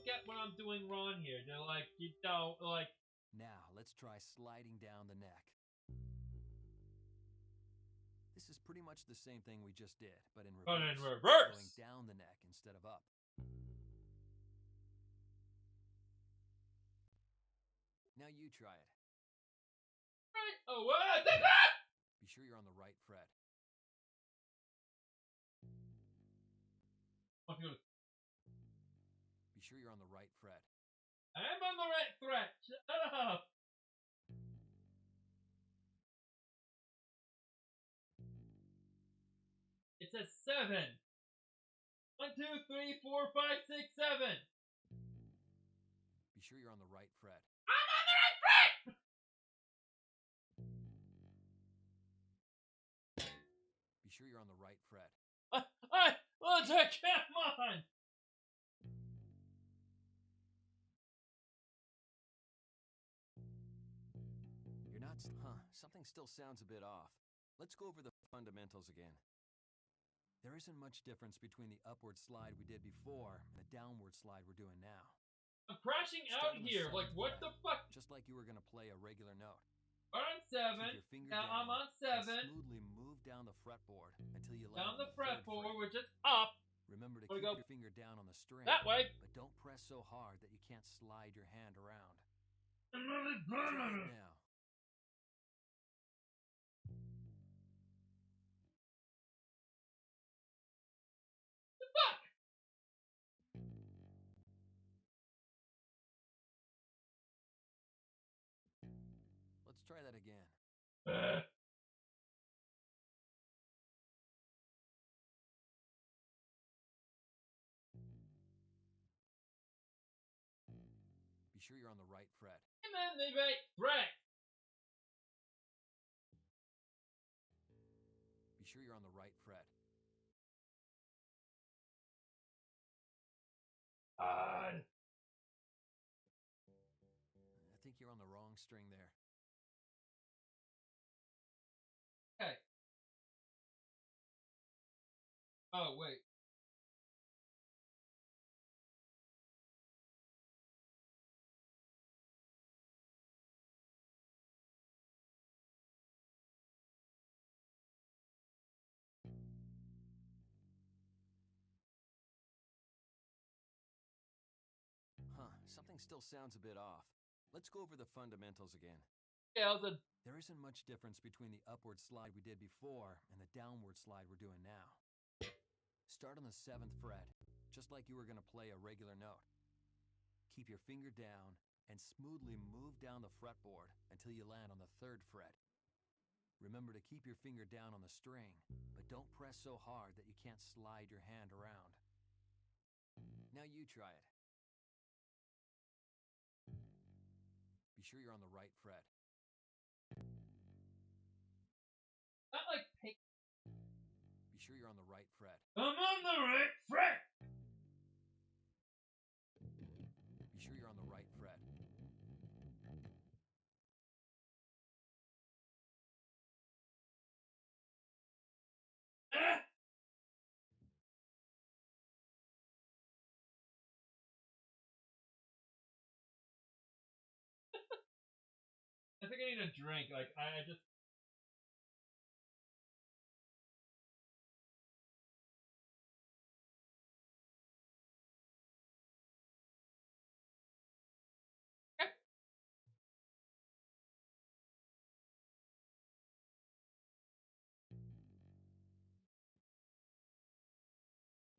get what I'm doing wrong here. They're like, you know, like. Now, let's try sliding down the neck. This is pretty much the same thing we just did, but in reverse. But in reverse! Going down the neck instead of up. Now you try it. Right. Oh, what? Be sure you're on the right fret. Be sure you're on the right fret. I am on the right fret. Shut up. It's a 7. 1, 2, 3, 4, 5, 6, 7. Be sure you're on the right fret. I'm on the right fret! Be sure you're on the right fret. Come on! You're not. Something still sounds a bit off. Let's go over the fundamentals again. There isn't much difference between the upward slide we did before and the downward slide we're doing now. I'm crashing out here. Like, what the fuck? Just like you were going to play a regular note. We're on 7. Keep your finger Now down I'm on 7. and smoothly move down the fretboard until you land Down the on the third fretboard, fret. we're just up. Remember to We keep go your finger down on the string. that way. But don't press so hard that you can't slide your hand around. Try Try it now. The fuck? Let's try that again. Be sure you're on the right fret. I'm on the right fret. Be sure you're on the right fret. God. I think you're on the wrong string there. Okay. Oh, wait. Something still sounds a bit off. Let's go over the fundamentals again. Yeah, the There isn't much difference between the upward slide we did before and the downward slide we're doing now. Start on the 7th fret, just like you were going to play a regular note. Keep your finger down and smoothly move down the fretboard until you land on the 3rd fret. Remember to keep your finger down on the string, but don't press so hard that you can't slide your hand around. Now you try it. Be sure you're on the right fret. not like pink. Be sure you're on the right fret. I'm on the right fret. Be sure you're on the right fret. Ah! I think I need a drink. Like, I just.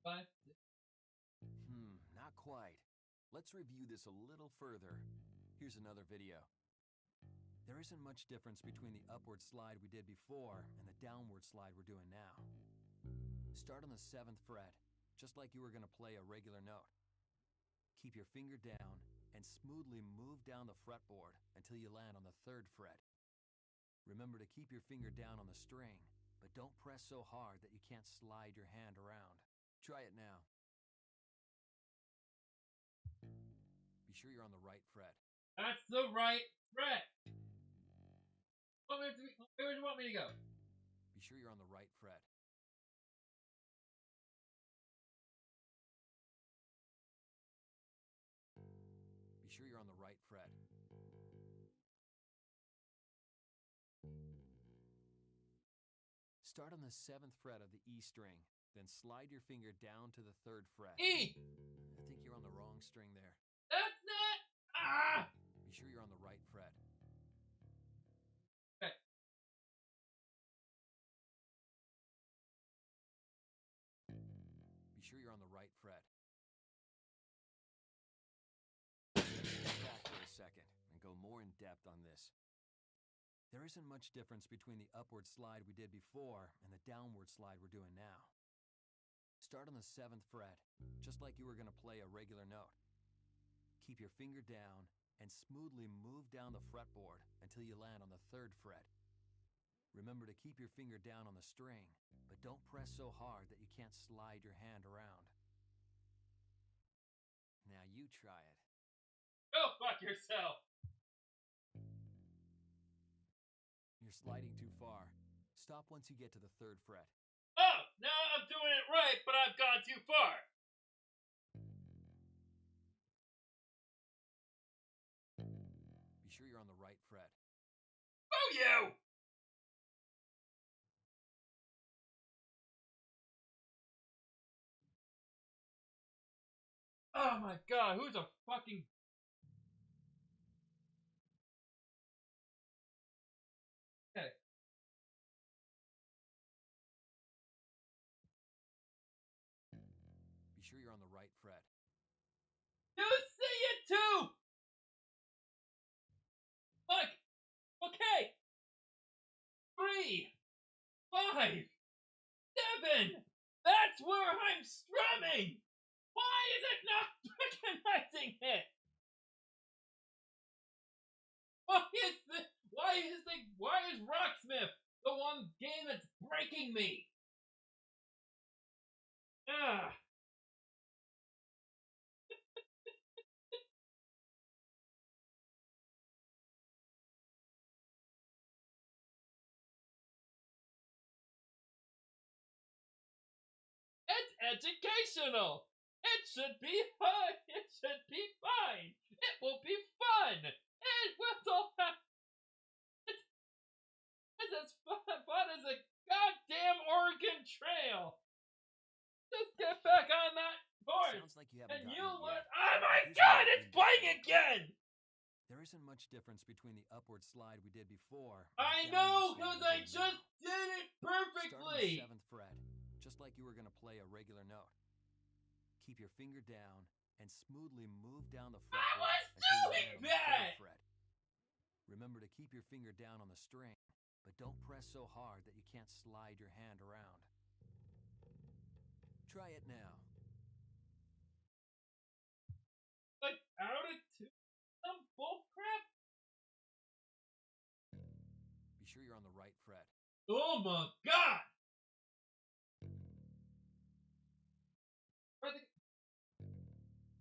Fine. Not quite. Let's review this a little further. Here's another video. There isn't much difference between the upward slide we did before and the downward slide we're doing now. Start on the 7th fret, just like you were going to play a regular note. Keep your finger down and smoothly move down the fretboard until you land on the 3rd fret. Remember to keep your finger down on the string, but don't press so hard that you can't slide your hand around. Try it now. Be sure you're on the right fret. That's the right fret. Where do you want me to go? Be sure you're on the right fret. Be sure you're on the right fret. Start on the 7th fret of the E string, then slide your finger down to the 3rd fret. E! I think you're on the wrong string there. That's not. Ah! Be sure you're on the right fret. Okay. Be sure you're on the right fret. Let's step back for a second and go more in depth on this. There isn't much difference between the upward slide we did before and the downward slide we're doing now. Start on the 7th fret, just like you were going to play a regular note. Keep your finger down and smoothly move down the fretboard until you land on the 3rd fret. Remember to keep your finger down on the string, but don't press so hard that you can't slide your hand around. Now you try it. Go fuck yourself! You're sliding too far. Stop once you get to the 3rd fret. Oh, now I'm doing it right, but I've gone too far. Be sure you're on the right fret. Oh, you! Oh my god, who's a fucking... Okay. Be sure you're on the right fret. You see it too! Look! Okay! 3, 5, 7! That's where I'm strumming! Why is it not recognizing it? Why is Rocksmith the one game that's breaking me? Ah. It's educational. It should be fun. It should be fine. It will be fun. It will have. It's as fun as a goddamn Oregon Trail. Just get back on that course. Sounds like you haven't And gotten you'll it learn. yet. Oh my Here's god, another it's playing indicator. again. There isn't much difference between the upward slide we did before. I and the know, downward slide because we're I doing just now. did it Start on the perfectly. 7th fret, just like you were going to play a regular note. Keep your finger down and smoothly move down the I fretboard was until you doing land on the that. 3rd fret. Remember to keep your finger down on the string, but don't press so hard that you can't slide your hand around. Try it now. Like out of some bullcrap. Be sure you're on the right fret. Oh my god.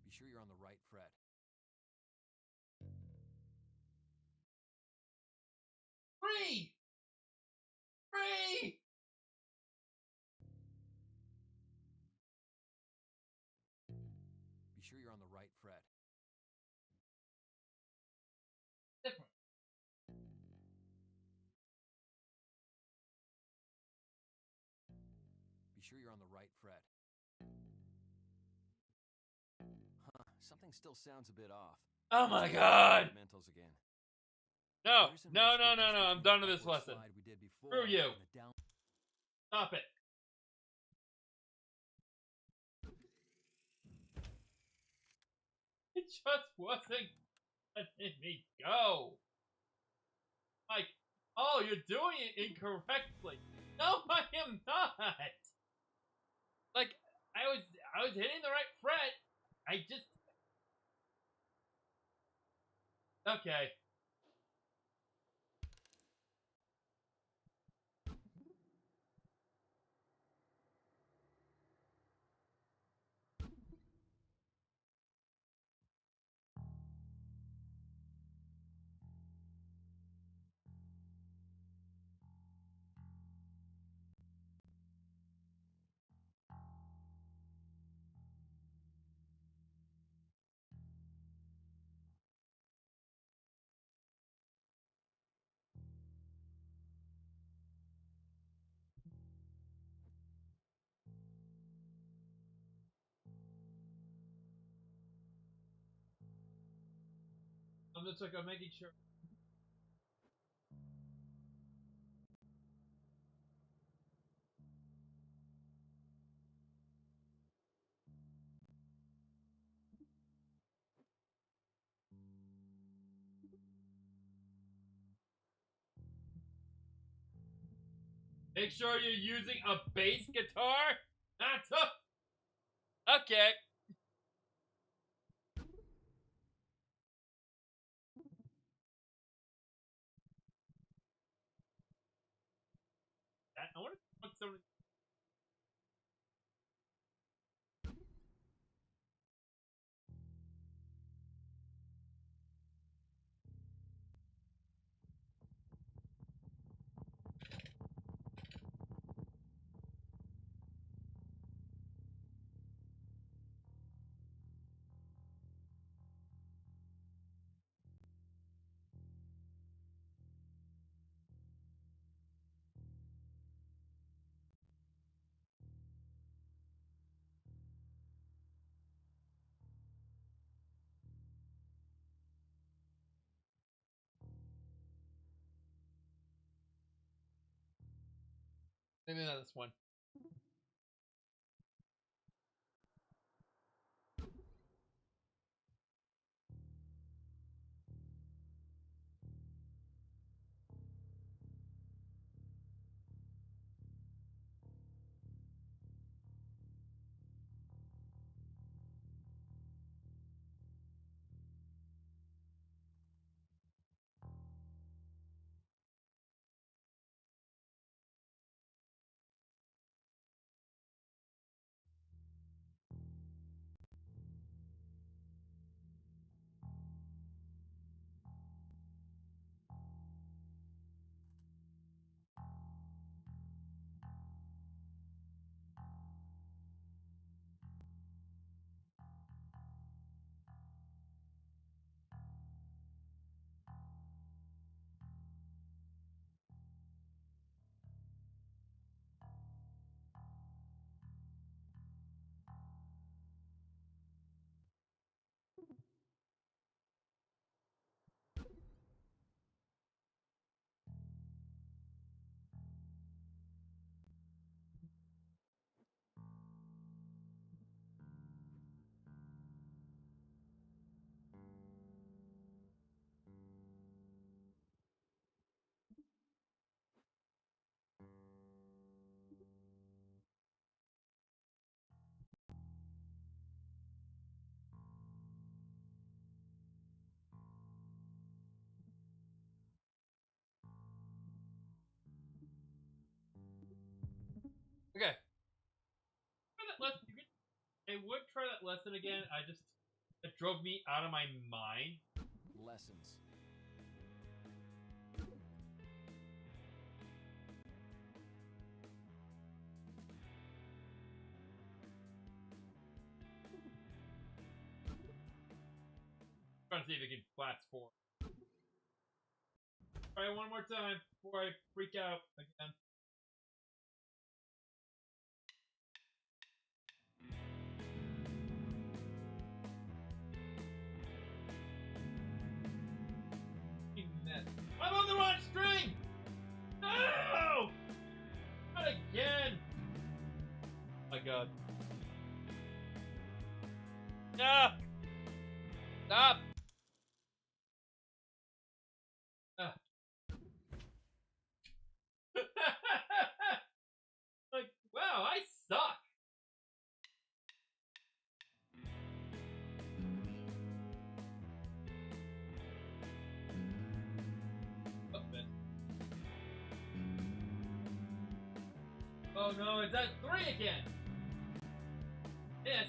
Be sure you're on the right fret. Free. Be sure you're on the right fret. Different. Be sure you're on the right fret. Huh, something still sounds a bit off. Oh my Let's try the god. fundamentals again. No, There isn't no, much no, no, difference no. I'm between done the with this upward lesson. slide we did before Screw you. and the down. Stop it. It just wasn't letting me go. Like, oh, you're doing it incorrectly. No, I am not. Like, I was hitting the right fret. I just. Okay. I'm just like, I'm making sure. Make sure you're using a bass guitar. That's a Okay. I want to put some. Maybe not this one. Okay. I would try that lesson again. It drove me out of my mind. Lessons. Trying to see if it can blast four. Try one more time before I freak out again. I'm on the wrong string! No! Not again! Oh my god. No! Stop! Ah. Like, wow, I suck! Oh no, it's at 3 again! Yes!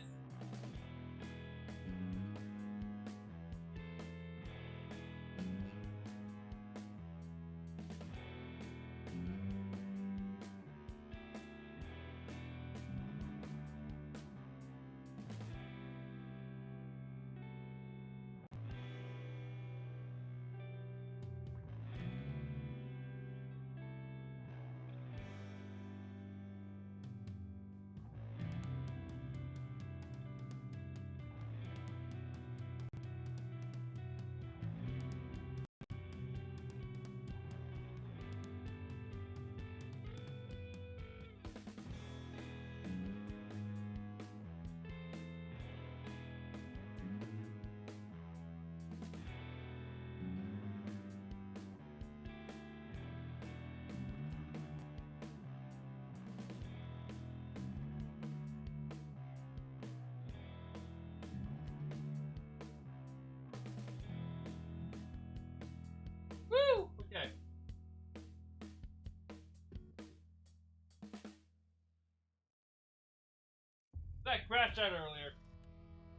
crashed out earlier.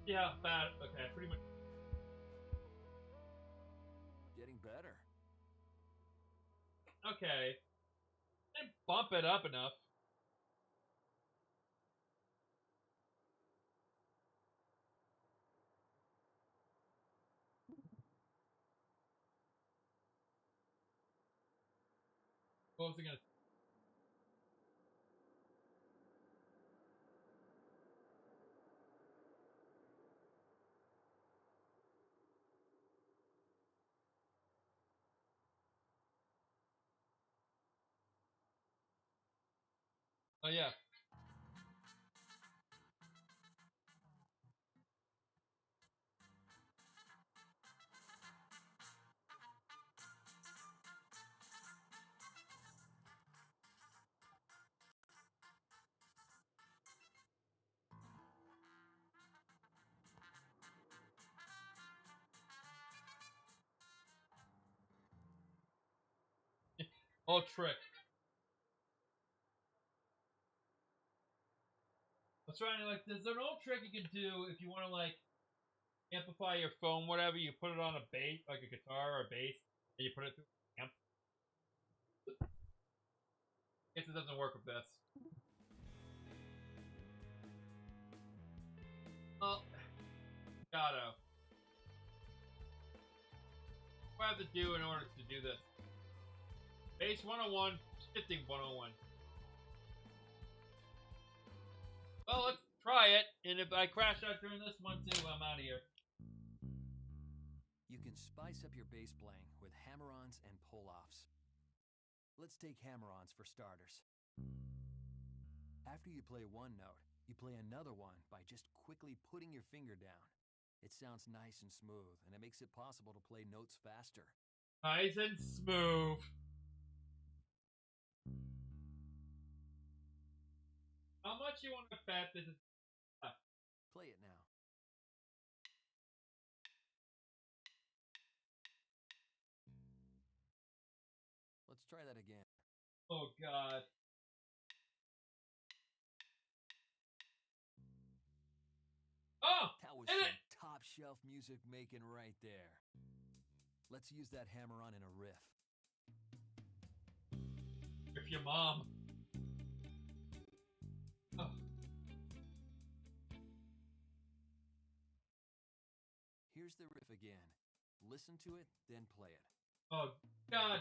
Yeah, bad. Okay, pretty much. Getting better. Okay. Didn't bump it up enough. What was it gonna? Oh yeah. Old trick. What's trying to like? There's an old trick you can do if you want to like amplify your phone, whatever. You put it on a bass, like a guitar or a bass, and you put it through an amp. Guess it doesn't work with this. Well, gotta. What do I have to do in order to do this? Bass 101, shifting 101. Well, let's try it, and if I crash out during this one too, I'm out of here. You can spice up your bass playing with hammer-ons and pull-offs. Let's take hammer-ons for starters. After you play one note, you play another one by just quickly putting your finger down. It sounds nice and smooth, and it makes it possible to play notes faster. Nice and smooth. How much you want to bet this is? Play it now. Let's try that again. Oh God. Oh! That was Hit some it! top-shelf music making right there. Let's use that hammer-on in a riff. If your mom. Oh. Here's the riff again. Listen to it, then play it. Oh God.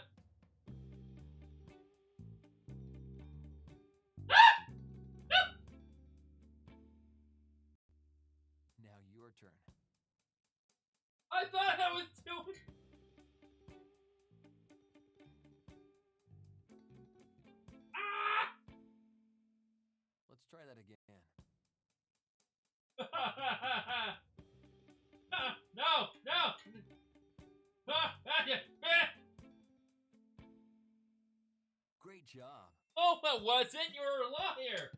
Now your turn. I thought I was doing. Ah! Let's try that again. No! No! Great job. Oh, it wasn't. You're a liar.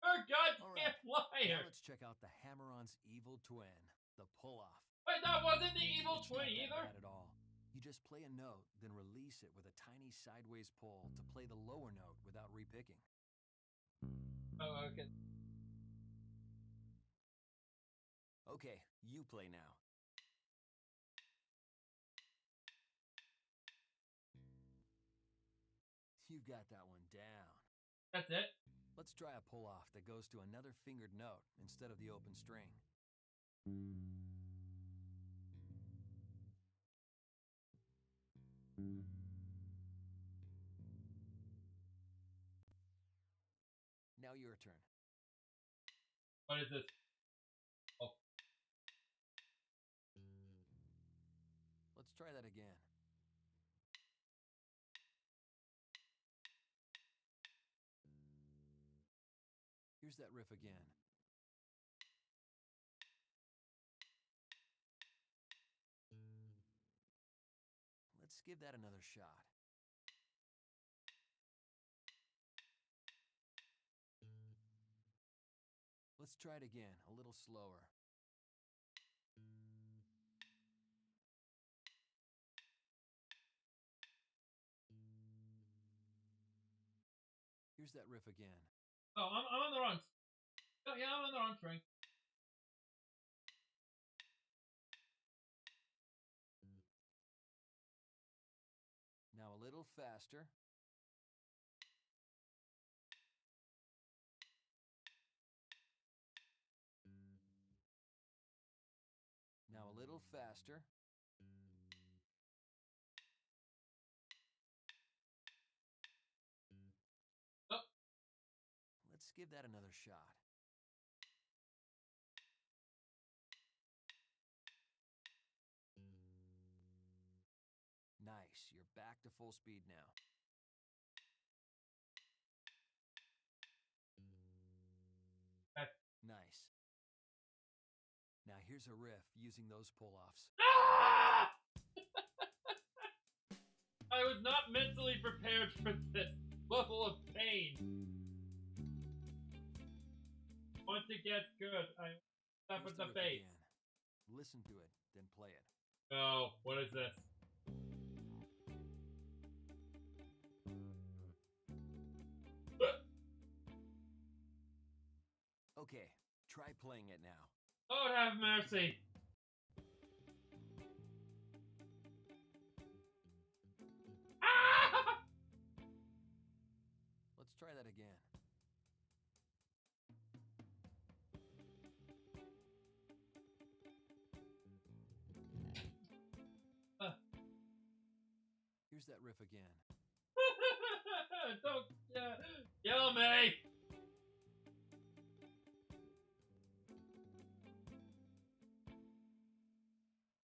You're a goddamn Now liar. let's check out the hammer-on's evil twin, the pull-off. Wait, that wasn't the evil It's twin not that either. bad at all. You just play a note, then release it with a tiny sideways pull to play the lower note without repicking. Oh, okay. Okay, you play now. You've got that one down. That's it. Let's try a pull-off that goes to another fingered note instead of the open string. Now your turn. What is this? Oh. Let's try that again. Here's that riff again. Let's give that another shot. Let's try it again, a little slower. Here's that riff again. Oh, I'm on the wrong yeah, I'm on the wrong string. Now a little faster. Now a little faster. Oh. Let's give that another shot. Nice, you're back to full speed now. Okay. Nice. Now here's a riff using those pull-offs. Ah! I was not mentally prepared for this level of pain. Once it gets good, I stop with the bass. Listen to it, then play it. Oh, what is this? Okay, try playing it now. Lord have mercy. Ah! Let's try that again. Here's that riff again. Don't kill me.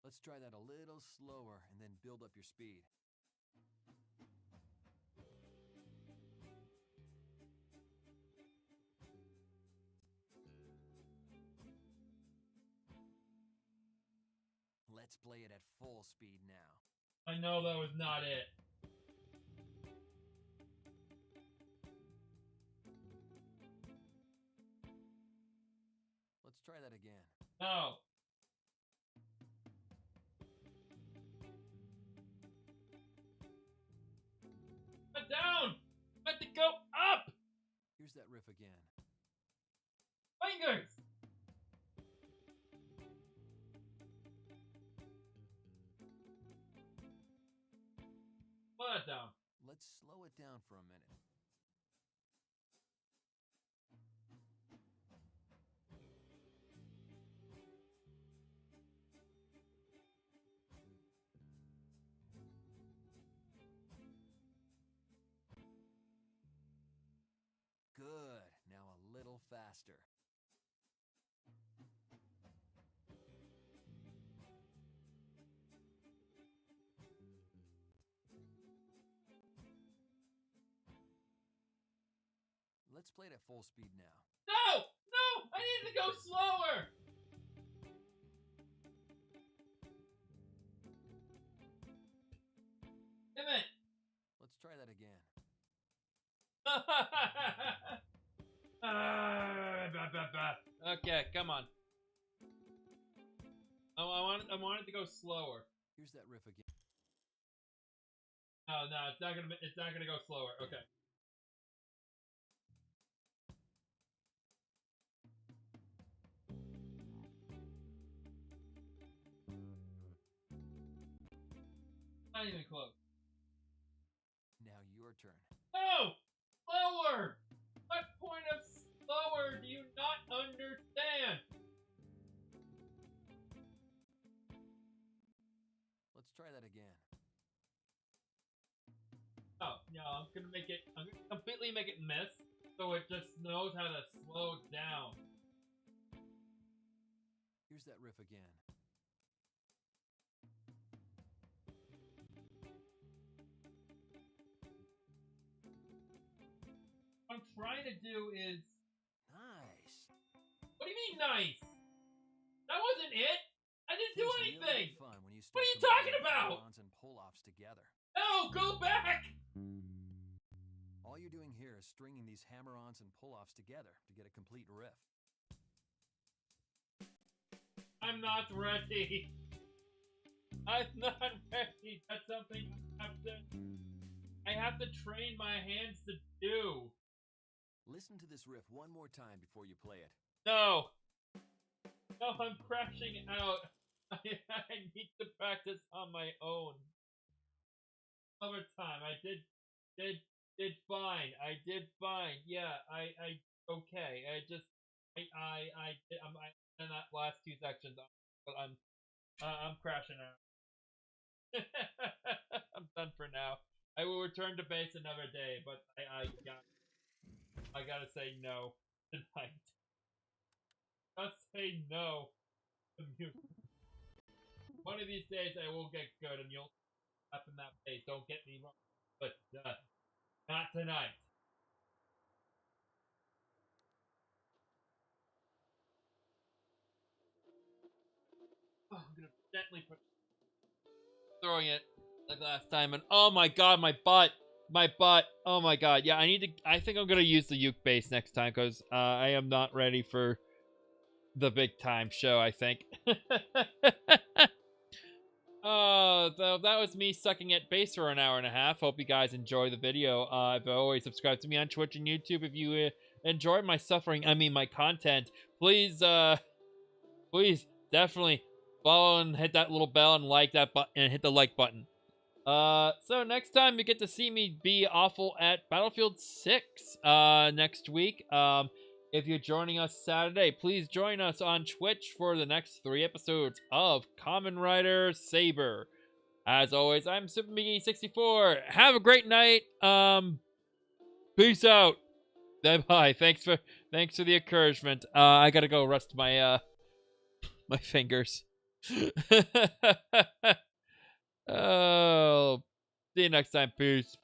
Let's try that a little slower and then build up your speed. Let's play it at full speed now. I know that was not it. Let's try that again. No. Put down. Let it go up. Here's that riff again. Fingers. Put it down. Let's slow it down for a minute. Good. Now a little faster. Let's play it at full speed now. No! No! I need to go slower! Damn it! Let's try that again. Okay, come on. Oh, I want it to go slower. Here's that riff again. Oh no, it's not gonna go slower. Okay. Not even close. Now your turn. No! Slower! What point of slower do you not understand? Let's try that again. Oh, no, I'm gonna completely make it miss, so it just knows how to slow down. Here's that riff again. What I'm trying to do is... Nice. What do you mean, nice? That wasn't it! I didn't do anything! Really fun when you What start are you talking about? hammer-ons and pull-offs together. No, go back! All you're doing here is stringing these hammer-ons and pull-offs together to get a complete riff. I'm not ready. I'm not ready. That's something I have to train my hands to do. Listen to this riff one more time before you play it. No. No, I'm crashing out. I need to practice on my own. Another time. I did fine. I did fine. Yeah, okay. I'm in that last two sections, but I'm crashing out. I'm done for now. I will return to base another day, but I gotta say no tonight. Just say no to music. One of these days I will get good and you'll up in that pace. Don't get me wrong, but not tonight. Oh, I'm gonna gently put throwing it like last time, and oh my god, my butt. Oh my god. Yeah, I think I'm gonna use the uke bass next time because I am not ready for the big time show, I think. Oh, so that was me sucking at bass for an hour and a half. Hope you guys enjoy the video. If always subscribe to me on Twitch and YouTube. If you enjoy my my content, please, please definitely follow and hit that little bell and like that button and hit the like button. So next time you get to see me be awful at Battlefield 6 next week. If you're joining us Saturday, please join us on Twitch for the next 3 episodes of Kamen Rider Saber. As always, I'm SuperMcGee64. Have a great night. Peace out. Bye. Thanks for the encouragement. I gotta go rest my my fingers. Oh, see you next time. Peace.